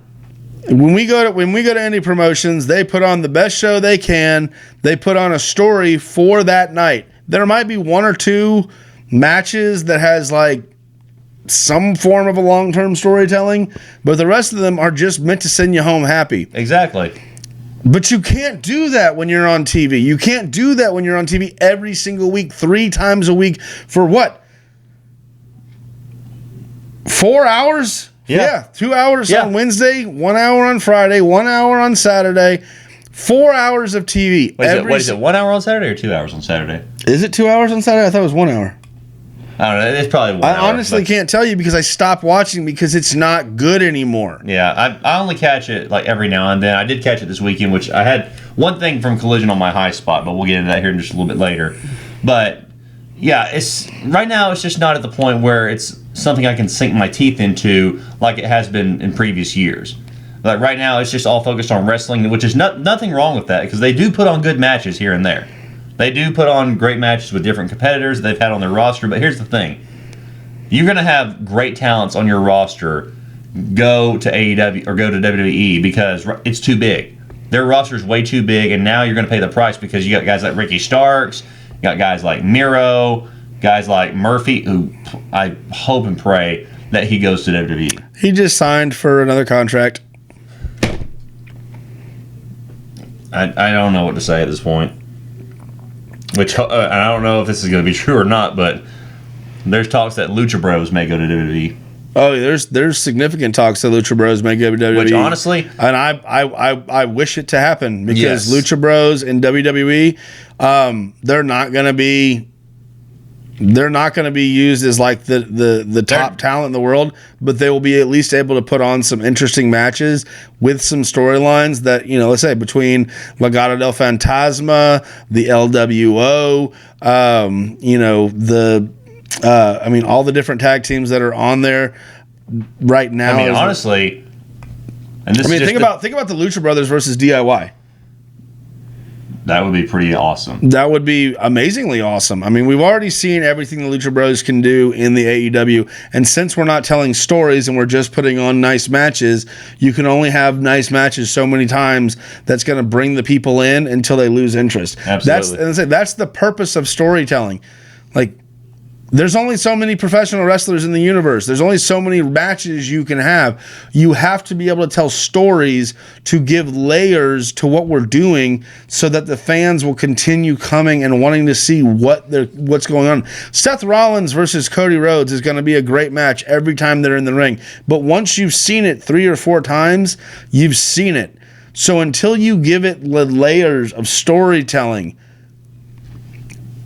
When we go to indie promotions, they put on the best show they can. They put on a story for that night. There might be 1 or 2 matches that has some form of a long-term storytelling, but the rest of them are just meant to send you home happy. Exactly. But you can't do that when you're on TV. You can't do that when you're on TV every single week, 3 times a week for what? 4 hours? Yeah. 2 hours on Wednesday, 1 hour on Friday, 1 hour on Saturday, 4 hours of TV. What is it, 1 hour on Saturday or 2 hours on Saturday? Is it 2 hours on Saturday? I thought it was 1 hour. I don't know. It's probably 1 hour. I honestly can't tell you because I stopped watching because it's not good anymore. Yeah, I only catch it every now and then. I did catch it this weekend, which I had one thing from Collision on my high spot, but we'll get into that here in just a little bit later. But yeah, right now it's just not at the point where it's something I can sink my teeth into like it has been in previous years. Right now it's just all focused on wrestling, which is nothing wrong with that because they do put on good matches here and there. They do put on great matches with different competitors they've had on their roster, but here's the thing. You're going to have great talents on your roster go to AEW or go to WWE because it's too big. Their roster's way too big, and now you're going to pay the price because you got guys like Ricky Starks, you got guys like Miro, guys like Murphy, who I hope and pray that he goes to WWE. He just signed for another contract. I don't know what to say at this point. Which I don't know if this is going to be true or not, but there's talks that Lucha Bros may go to WWE. Oh, there's significant talks that Lucha Bros may give WWE. Which honestly, and I wish it to happen because yes. Lucha Bros and WWE, they're not going to be used as like the top talent in the world, but they will be at least able to put on some interesting matches with some storylines that, let's say between Legado del Fantasma, the LWO, all the different tag teams that are on there right now. I mean, honestly, and this think about the Lucha Brothers versus DIY. That would be pretty awesome. That would be amazingly awesome. I mean, we've already seen everything the Lucha Bros can do in the AEW, and since we're not telling stories and we're just putting on nice matches, you can only have nice matches so many times. That's going to bring the people in until they lose interest. Absolutely. That's the purpose of storytelling. Like, there's only so many professional wrestlers in the universe. There's only so many matches you can have. You have to be able to tell stories to give layers to what we're doing so that the fans will continue coming and wanting to see what's going on. Seth Rollins versus Cody Rhodes is going to be a great match every time they're in the ring. But once you've seen it 3 or 4 times, you've seen it. So until you give it layers of storytelling,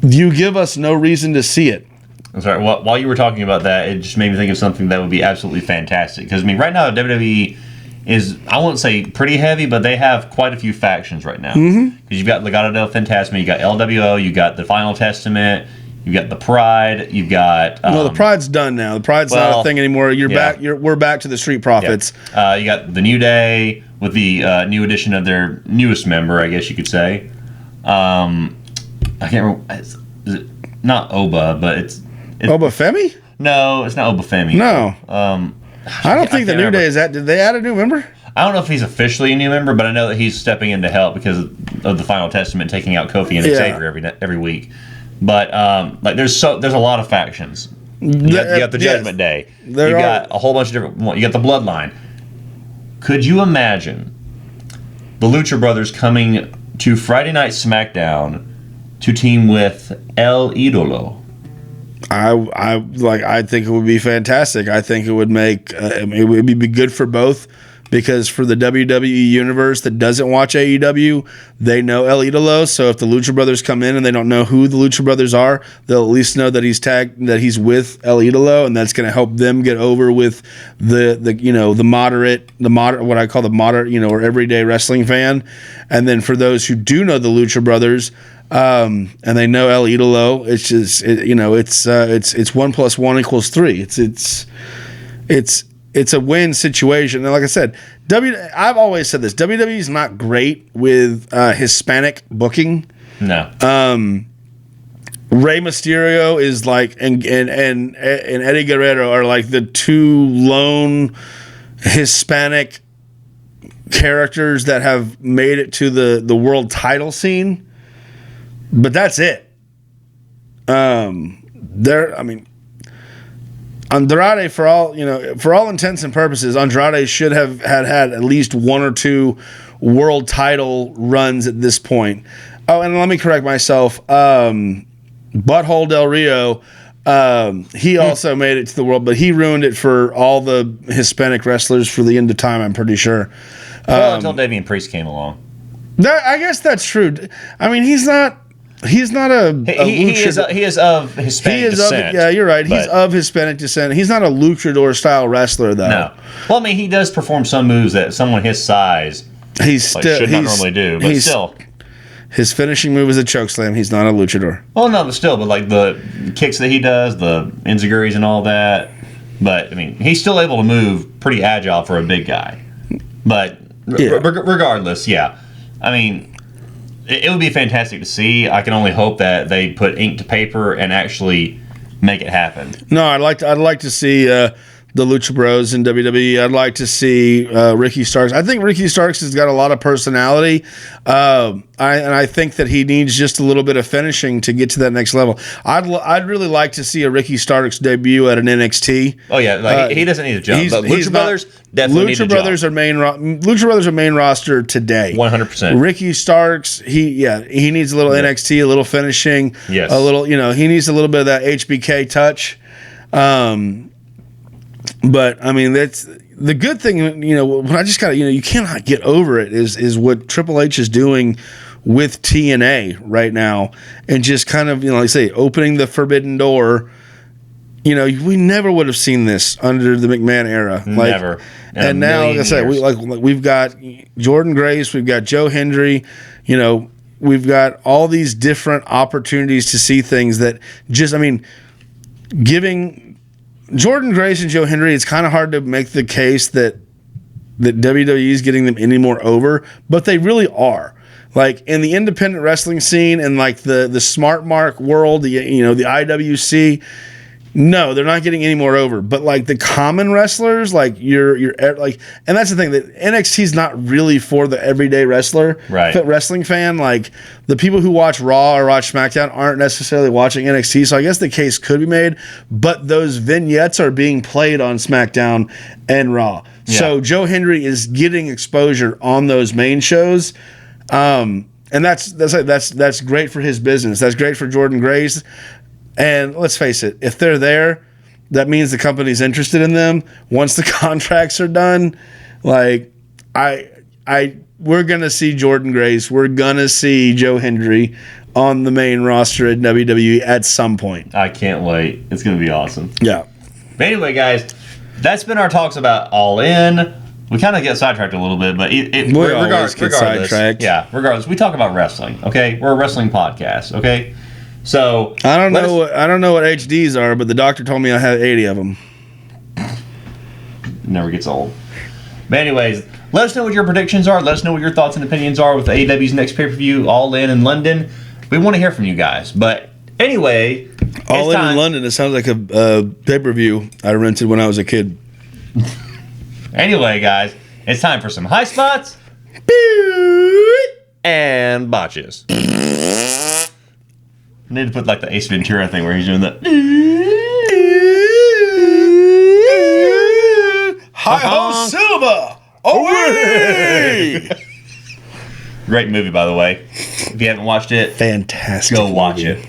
you give us no reason to see it. I'm sorry. While you were talking about that, it just made me think of something that would be absolutely fantastic. Because, right now, WWE is, I won't say pretty heavy, but they have quite a few factions right now. Because you've got Legado del Fantasma, you got LWO, you got the Final Testament, you've got the Pride, you've got... the Pride's done now. The Pride's not a thing anymore. We're back to the Street Profits. Yeah. You got the New Day with the new addition of their newest member, I guess you could say. I can't remember. Is it not Oba, but it's Oba Femi? No, it's not Oba Femi. No. I don't think the New Day is that. Did they add a new member? I don't know if he's officially a new member, but I know that he's stepping in to help because of the Final Testament taking out Kofi and Xavier every week. But there's a lot of factions. You got the Judgment Day. You got a whole bunch of different. You got the Bloodline. Could you imagine the Lucha Brothers coming to Friday Night SmackDown to team with El Idolo? I think it would be fantastic. I think it would make it would be good for both, because for the WWE universe that doesn't watch AEW, they know El Idolo. So if the Lucha Brothers come in and they don't know who the Lucha Brothers are, they'll at least know that he's with El Idolo, and that's going to help them get over with the moderate what I call the moderate or everyday wrestling fan. And then for those who do know the Lucha Brothers, and they know El Idolo, it's just it's 1 + 1 = 3. It's a win situation. And like I said, I've always said this: WWE is not great with Hispanic booking. No. Rey Mysterio is and Eddie Guerrero are like the 2 lone Hispanic characters that have made it to the world title scene. But that's it. Andrade, for all intents and purposes, Andrade should have had at least 1 or 2 world title runs at this point. Oh, and let me correct myself. Butthole Del Rio, he also made it to the world, but he ruined it for all the Hispanic wrestlers for the end of time, I'm pretty sure. Until Damian Priest came along. I guess that's true. I mean, he's not a he is of Hispanic descent. You're right. He's of Hispanic descent. He's not a luchador style wrestler, though. No. Well, I mean, he does perform some moves that someone his size should not normally do, but still. His finishing move is a chokeslam. He's not a luchador. Well, no, but still, the kicks that he does, the enziguris and all that. But I mean, he's still able to move pretty agile for a big guy. But regardless, yeah. I mean, it would be fantastic to see. I can only hope that they put ink to paper and actually make it happen. No, I'd like to see the Lucha Bros in WWE. I'd like to see Ricky Starks. I think Ricky Starks has got a lot of personality, and I think that he needs just a little bit of finishing to get to that next level. I'd really like to see a Ricky Starks debut at an NXT. Oh yeah, he doesn't need a jump. But Lucha Brothers definitely need a jump. Lucha Brothers are main roster today. 100%. Ricky Starks, he needs a little NXT, a little finishing, a little he needs a little bit of that HBK touch. But I mean, that's the good thing. You know, what I just got, you cannot get over it is what Triple H is doing with TNA right now, and just kind of, like I say, opening the forbidden door. We never would have seen this under the McMahon era. Never. And now, like I said, we've got Jordan Grace, we've got Joe Hendry, we've got all these different opportunities to see things that just, giving Jordan Grace and Joe Hendry, it's kind of hard to make the case that WWE is getting them any more over, but they really are. Like in the independent wrestling scene and like the smart mark world, the IWC. No, they're not getting any more over. But like the common wrestlers, like you're like, and that's the thing, that NXT is not really for the everyday wrestler, right? Wrestling fan. Like the people who watch Raw or watch SmackDown aren't necessarily watching NXT. So I guess the case could be made, but those vignettes are being played on SmackDown and Raw. Yeah. So Joe Hendry is getting exposure on those main shows. And that's great for his business. That's great for Jordan Grace. And let's face it, if they're there, that means the company's interested in them. Once the contracts are done, like we're gonna see Jordan Grace, we're gonna see Joe Hendry on the main roster at WWE at some point. I can't wait. It's gonna be awesome. Yeah. But anyway, guys, that's been our talks about All In. We kind of get sidetracked a little bit, but regardless, yeah, regardless, we talk about wrestling. Okay, we're a wrestling podcast. Okay. So I don't know what HDs are, but the doctor told me I have 80 of them. Never gets old. But anyways, let us know what your predictions are. Let us know what your thoughts and opinions are with AEW's next pay-per-view, All In London. We want to hear from you guys. But anyway, All In London. It sounds like a pay-per-view I rented when I was a kid. Anyway, guys, it's time for some high spots and botches. I need to put like the Ace Ventura thing where he's doing the Hi-ho Silva! Away! Great movie, by the way. If you haven't watched it, fantastic. Go watch it.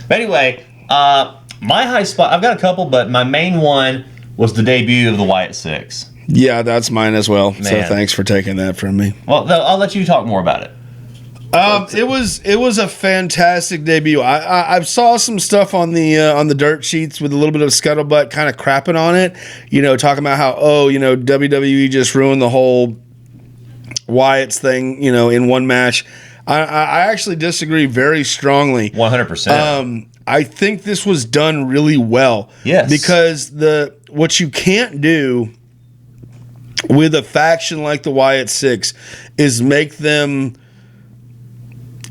But anyway, my high spot, I've got a couple, but my main one was the debut of the Wyatt Six. Yeah, that's mine as well. Man. So thanks for taking that from me. Well, I'll let you talk more about it. It was a fantastic debut. I saw some stuff on the dirt sheets with a little bit of scuttlebutt kind of crapping on it, talking about how WWE just ruined the whole Wyatt's thing, in one match. I actually disagree very strongly. 100%. I think this was done really well. Yes, because what you can't do with a faction like the Wyatt Six is make them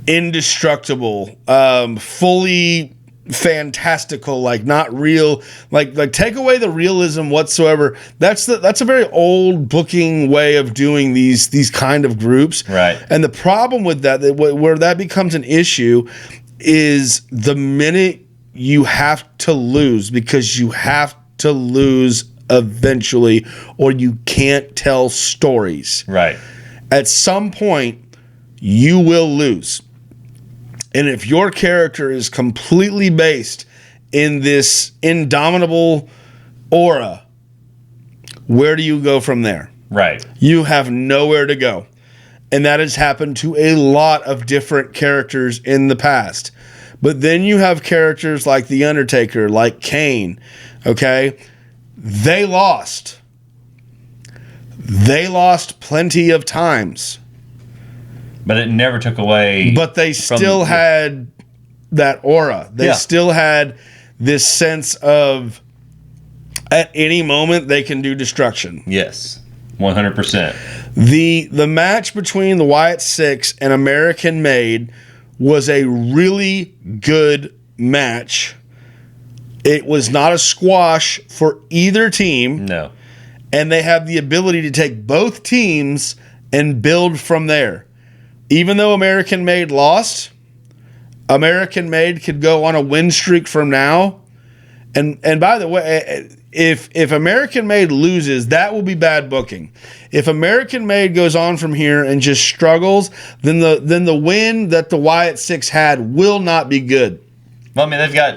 indestructible, fully fantastical, like not real, like take away the realism whatsoever. That's a very old booking way of doing these kind of groups, right? And the problem with that, where that becomes an issue, is the minute you have to lose, because you have to lose eventually, or you can't tell stories. Right. At some point, you will lose. And if your character is completely based in this indomitable aura, where do you go from there? Right. You have nowhere to go. And that has happened to a lot of different characters in the past. But then you have characters like The Undertaker, like Kane, okay? They lost. They lost plenty of times. But it never took away. But they still had that aura. They still had this sense of at any moment they can do destruction. Yes, 100%. The match between the Wyatt Six and American Made was a really good match. It was not a squash for either team. No. And they have the ability to take both teams and build from there. Even though American Made lost, American Made could go on a win streak from now. And by the way, if American Made loses, that will be bad booking. If American Made goes on from here and just struggles, then the win that the Wyatt Six had will not be good. Well, I mean, they've got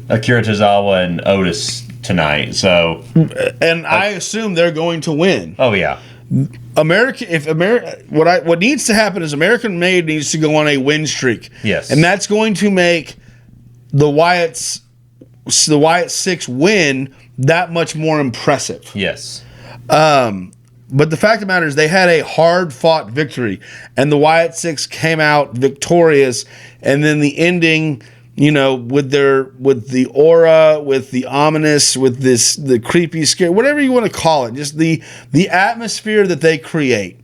Akira Tozawa and Otis tonight. So, and I assume they're going to win. Oh yeah. What needs to happen is American Made needs to go on a win streak. Yes. And that's going to make the Wyatt 6 win that much more impressive. Yes. But the fact of the matter is they had a hard-fought victory, and the Wyatt 6 came out victorious, and then the ending, with the aura, with the ominous, with the creepy, scary, whatever you want to call it, just the atmosphere that they create.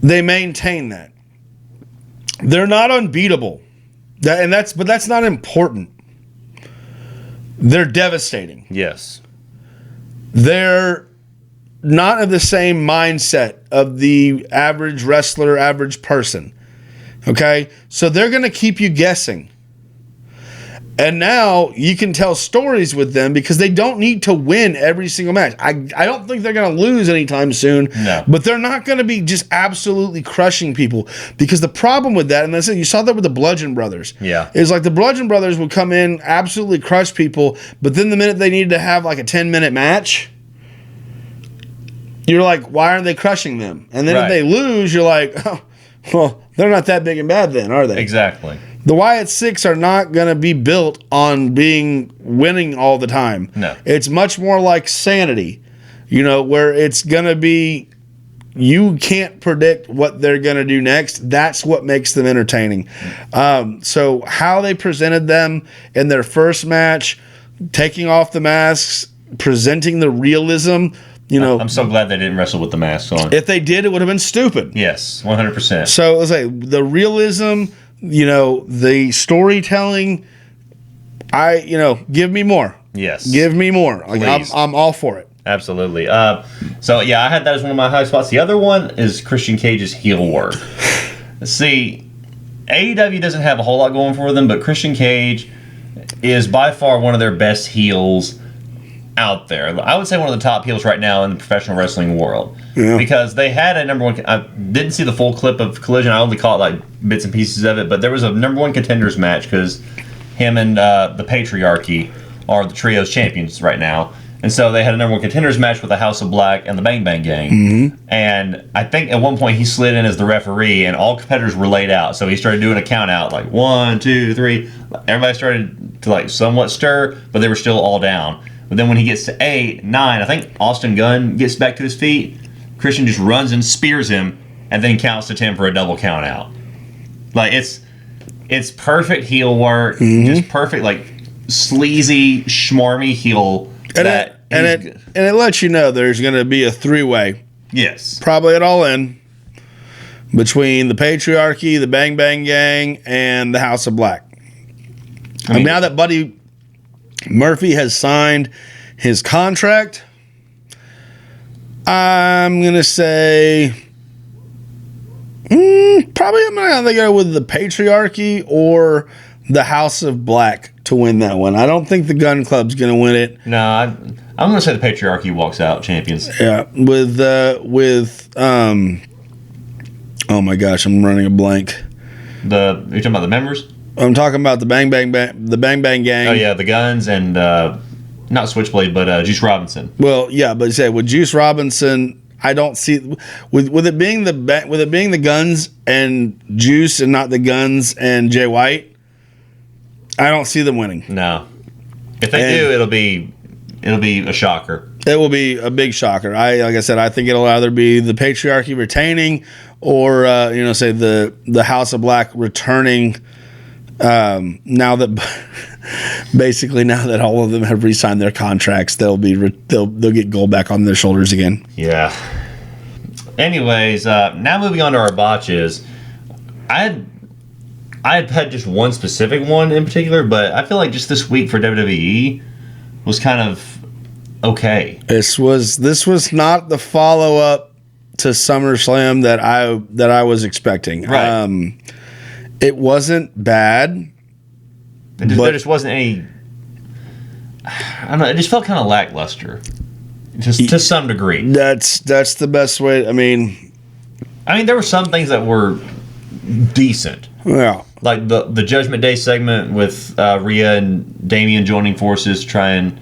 They maintain that. They're not unbeatable. But that's not important. They're devastating. Yes. They're not of the same mindset of the average wrestler, average person. Okay? So they're going to keep you guessing. And now you can tell stories with them because they don't need to win every single match. I don't think they're going to lose anytime soon. No. But they're not going to be just absolutely crushing people. Because the problem with that, and that's it, you saw that with the Bludgeon Brothers. Yeah. Is like the Bludgeon Brothers would come in, absolutely crush people, but then the minute they needed to have like a 10-minute match, you're like, why aren't they crushing them? And then if they lose, you're like, oh, well, they're not that big and bad then, are they? Exactly. The Wyatt 6 are not going to be built on winning all the time. No. It's much more like Sanity, where it's going to be, you can't predict what they're going to do next. That's what makes them entertaining. So how they presented them in their first match, taking off the masks, presenting the realism, I'm so glad they didn't wrestle with the masks on. If they did, it would have been stupid. Yes, 100%. So let's say the realism, the storytelling, give me more. Yes. Give me more. Like I'm all for it. Absolutely. So yeah, I had that as one of my high spots. The other one is Christian Cage's heel work. See, AEW doesn't have a whole lot going for them, but Christian Cage is by far one of their best heels out there. I would say one of the top heels right now in the professional wrestling world. Yeah. Because they had a number one. I didn't see the full clip of Collision. I only caught like bits and pieces of it, but there was a number one contenders match because him and the Patriarchy are the trios champions right now. And so they had a number one contenders match with the House of Black and the Bang Bang Gang. Mm-hmm. And I think at one point he slid in as the referee and all competitors were laid out. So he started doing a count out like 1, 2, 3. Everybody started to like somewhat stir, but they were still all down. But then when he gets to 8, 9, I think Austin Gunn gets back to his feet. Christian just runs and spears him and then counts to 10 for a double count out. Like it's perfect heel work. Mm-hmm. Just perfect like sleazy, schmarmy heel. And it lets you know there's going to be a 3-way. Yes. Probably at All In between the Patriarchy, the Bang Bang Gang, and the House of Black. And now that Buddy Murphy has signed his contract, I'm going to say probably I'm going to go with the Patriarchy or the House of Black to win that one. I don't think the Gun Club's going to win it. No, I'm going to say the Patriarchy walks out champions. Yeah, with oh my gosh, I'm running a blank. You're talking about the members? I'm talking about the Bang Bang Gang. Oh yeah, the Guns and not Switchblade, but Juice Robinson. Well, yeah, but say with Juice Robinson, I don't see with it being the Guns and Juice and not the Guns and Jay White. I don't see them winning. No, if they do, it'll be a shocker. It will be a big shocker. Like I said, I think it'll either be the Patriarchy retaining or say the House of Black returning. Now that all of them have re-signed their contracts, they'll get gold back on their shoulders again. Yeah. Anyways, now moving on to our botches. I had just one specific one in particular, but I feel like just this week for WWE was kind of okay. This was not the follow up to SummerSlam that I was expecting. Right. It wasn't bad. There just wasn't any. I don't know. It just felt kind of lackluster, just to some degree. That's the best way. I mean, there were some things that were decent. Yeah. Like the Judgment Day segment with Rhea and Damian joining forces to try and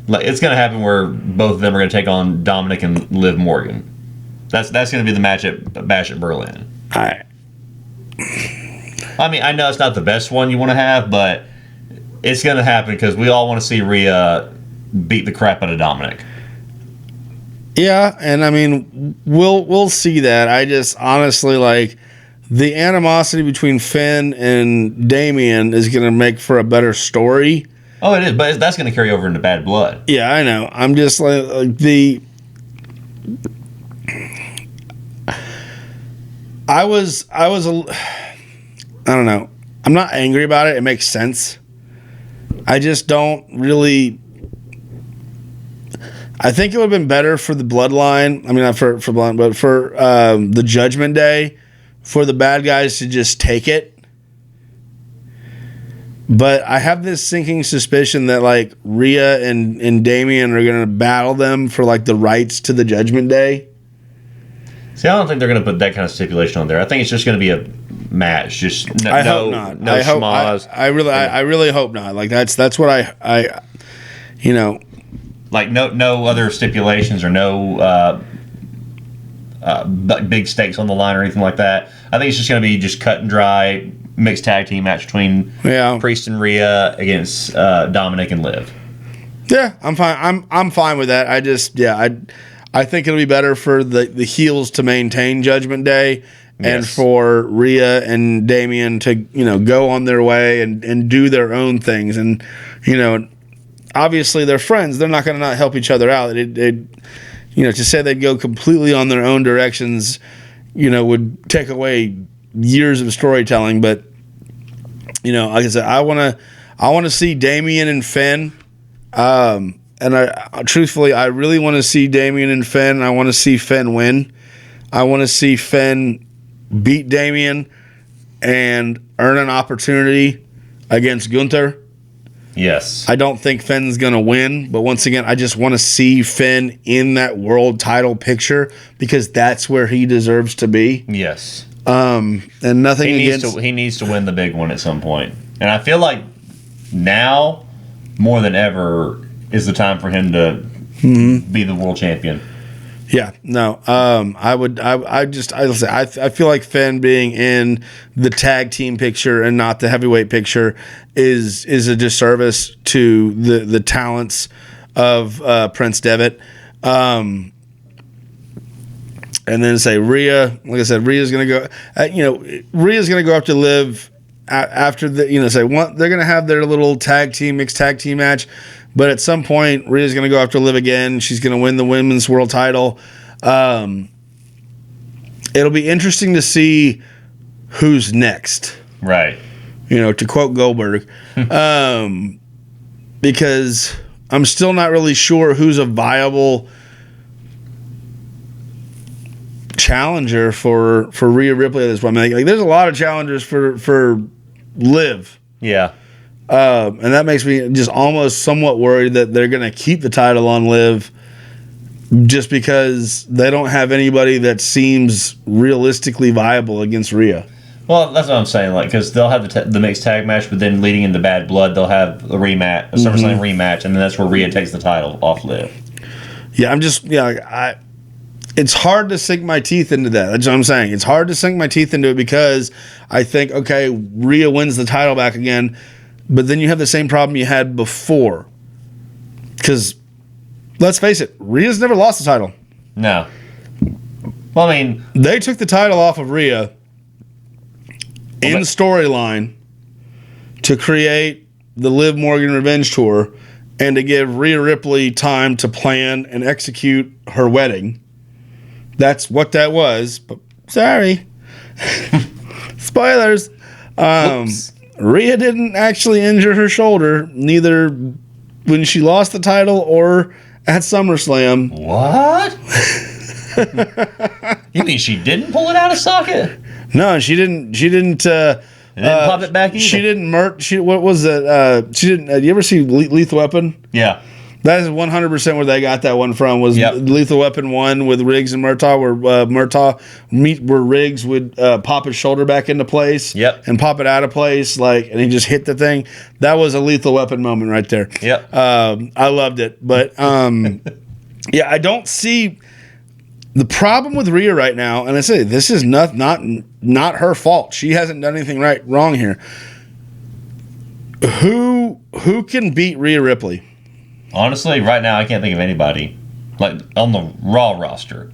Like it's going to happen where both of them are going to take on Dominic and Liv Morgan. That's going to be the match at Bash at Berlin. I mean, I know it's not the best one you want to have, but it's going to happen because we all want to see Rhea beat the crap out of Dominic. Yeah, and I mean, we'll see that. I just honestly like the animosity between Finn and Damian is going to make for a better story. Oh, it is, but that's going to carry over into Bad Blood. Yeah, I know. I'm just like I don't know. I'm not angry about it. It makes sense. I just don't really. I think it would have been better for the Bloodline. I mean, not for Bloodline, but for the Judgment Day, for the bad guys to just take it. But I have this sinking suspicion that like Rhea and Damian are going to battle them for like the rights to the Judgment Day. See, I don't think they're going to put that kind of stipulation on there. I think it's just going to be a match. Just I hope not. No schmoz. I really hope not. Like that's what I you know. Like no other stipulations or no big stakes on the line or anything like that. I think it's just going to be just cut and dry mixed tag team match between Priest and Rhea against Dominic and Liv. Yeah, I'm fine. I'm fine with that. I think it'll be better for the heels to maintain Judgment Day and for Rhea and Damian to go on their way and do their own things. And obviously they're friends. They're not going to not help each other out. To say they'd go completely on their own directions, would take away years of storytelling. But like I said, I want to see Damian and Finn. And I truthfully, I really want to see Damian and Finn. I want to see Finn win. I want to see Finn beat Damian and earn an opportunity against Gunther. Yes. I don't think Finn's going to win, but once again, I just want to see Finn in that world title picture because that's where he deserves to be. Yes. And nothing he needs to win the big one at some point. And I feel like now more than ever is the time for him to be the world champion. Yeah, no. I feel like Finn being in the tag team picture and not the heavyweight picture is a disservice to the talents of Prince Devitt. And then say Rhea, like I said, Rhea's going to go. Rhea's going to go up to Liv after the. They're going to have their little mixed tag team match. But at some point, Rhea's going to go after Liv again. She's going to win the women's world title. It'll be interesting to see who's next. Right. To quote Goldberg. Because I'm still not really sure who's a viable challenger for Rhea Ripley at this point. I mean, like there's a lot of challengers for Liv. Yeah. And that makes me just almost somewhat worried that they're going to keep the title on Liv just because they don't have anybody that seems realistically viable against Rhea. Well, that's what I'm saying. Like, because they'll have the mixed tag match, but then leading into Bad Blood, they'll have a rematch, a SummerSlam rematch, and then that's where Rhea takes the title off Liv. Yeah, it's hard to sink my teeth into that. That's what I'm saying. It's hard to sink my teeth into it because I think, okay, Rhea wins the title back again. But then you have the same problem you had before. Because, let's face it, Rhea's never lost the title. No. Well, I mean... They took the title off of Rhea in storyline to create the Liv Morgan Revenge Tour and to give Rhea Ripley time to plan and execute her wedding. That's what that was. But, sorry. Spoilers. Rhea didn't actually injure her shoulder, neither when she lost the title or at SummerSlam. What? You mean she didn't pull it out of socket? No, she didn't. She didn't. Pop it back either. She didn't. What was it? She didn't. You ever see Lethal Weapon? Yeah. That is 100% where they got that one from. Was Lethal Weapon 1 with Riggs and Murtaugh, where Riggs would pop his shoulder back into place and pop it out of place, and he just hit the thing. That was a Lethal Weapon moment right there. I loved it. But, I don't see the problem with Rhea right now, and I say this is not her fault. She hasn't done anything wrong here. Who can beat Rhea Ripley? Honestly, right now I can't think of anybody on the Raw roster.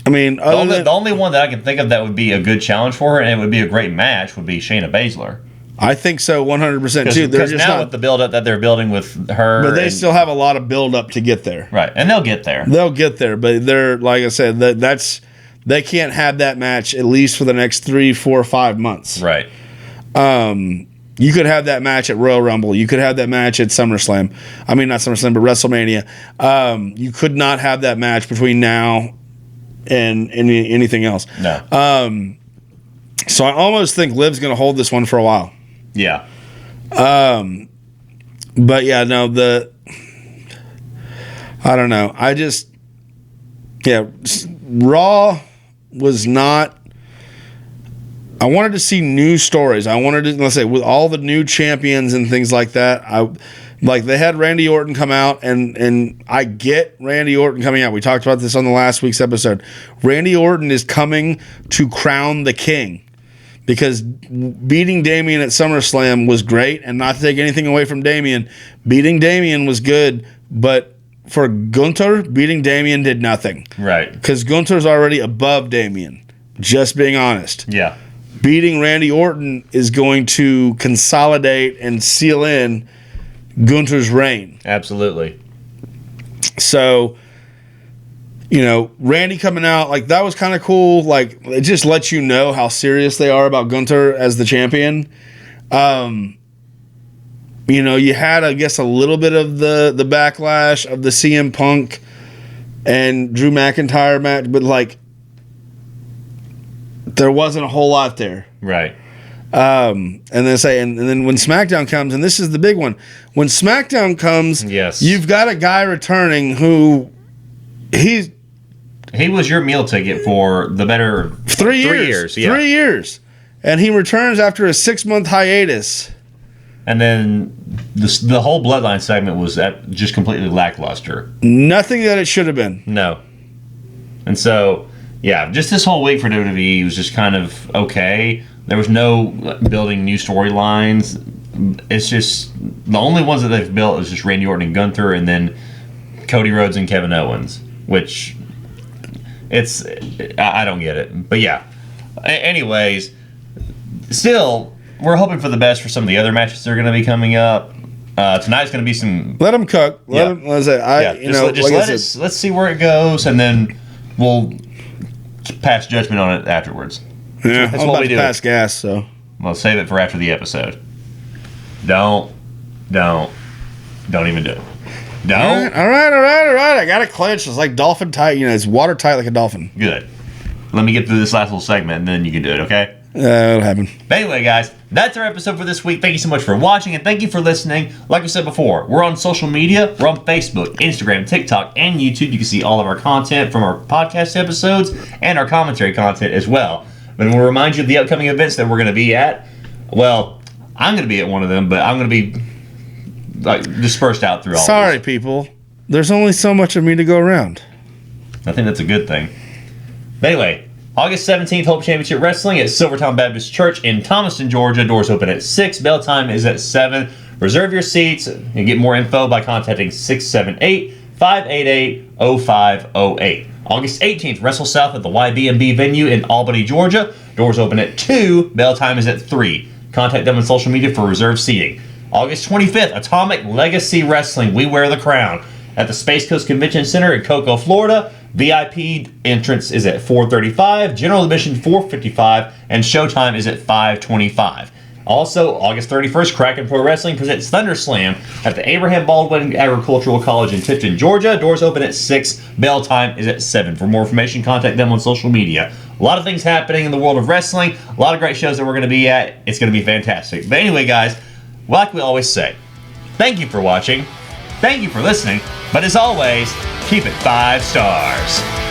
I mean, the only one that I can think of that would be a good challenge for her and it would be a great match would be Shayna Baszler. I think so, 100% too. Because now with the build-up that they're building with her, but they still have a lot of build-up to get there. Right, and they'll get there. They'll get there, but they're like I said, they can't have that match at least for the next 3, 4, 5 months. Right. You could have that match at Royal Rumble. You could have that match at SummerSlam. I mean, not SummerSlam, but WrestleMania. You could not have that match between now and anything else. No. So I almost think Liv's going to hold this one for a while. Yeah. But yeah, no, I don't know. Raw was not. I wanted to see new stories. I wanted to, let's say, with all the new champions and things like that. They had Randy Orton come out, and I get Randy Orton coming out. We talked about this on the last week's episode. Randy Orton is coming to crown the king because beating Damian at SummerSlam was great, and not to take anything away from Damian, beating Damian was good, but for Gunther, beating Damian did nothing. Right. Because Gunther's already above Damian, just being honest. Yeah. Beating Randy Orton is going to consolidate and seal in Gunther's reign. Absolutely. So, Randy coming out, that was kind of cool. It just lets you know how serious they are about Gunther as the champion. You had, I guess, a little bit of the backlash of the CM Punk and Drew McIntyre match, but, there wasn't a whole lot there. Right. And then when SmackDown comes, and this is the big one, when SmackDown comes, yes, you've got a guy returning who he was your meal ticket for the better 3 years. Yeah. 3 years. And he returns after a 6-month hiatus. And then the whole Bloodline segment was just completely lackluster. Nothing that it should have been. No. And so, yeah, just this whole week for WWE was just kind of okay. There was no building new storylines. It's just the only ones that they've built is just Randy Orton and Gunther, and then Cody Rhodes and Kevin Owens, which I don't get it. But yeah, anyways, still we're hoping for the best for some of the other matches that are going to be coming up. Tonight's going to be some. Let them cook. Let's see where it goes, and then we'll pass judgment on it afterwards. Yeah, that's I'm what about we to do. pass gas, so We'll save it for after the episode. Don't even do it. Don't. All right. I got it clenched. It's like dolphin tight. It's watertight like a dolphin. Good. Let me get through this last little segment, and then you can do it, okay? It'll happen. But anyway, guys, that's our episode for this week. Thank you so much for watching, and thank you for listening. Like I said before, we're on social media. We're on Facebook, Instagram, TikTok, and YouTube. You can see all of our content from our podcast episodes and our commentary content as well. And we'll remind you of the upcoming events that we're going to be at. Well, I'm going to be at one of them, but I'm going to be dispersed out through all Sorry, these. people. There's only so much of me to go around. I think that's a good thing. But anyway, August 17th, Hope Championship Wrestling at Silvertown Baptist Church in Thomaston, Georgia. Doors open at 6. Bell time is at 7. Reserve your seats and get more info by contacting 678-588-0508. August 18th, Wrestle South at the YBMB venue in Albany, Georgia. Doors open at 2. Bell time is at 3. Contact them on social media for reserved seating. August 25th, Atomic Legacy Wrestling, We Wear the Crown, at the Space Coast Convention Center in Cocoa, Florida. VIP entrance is at $435, general admission $455, and showtime is at $525. Also, August 31st, Kraken Pro Wrestling presents Thunderslam at the Abraham Baldwin Agricultural College in Tifton, Georgia. Doors open at 6. Bell time is at 7. For more information, contact them on social media. A lot of things happening in the world of wrestling. A lot of great shows that we're going to be at. It's going to be fantastic. But anyway, guys, like we always say, thank you for watching. Thank you for listening, but as always, keep it 5 stars.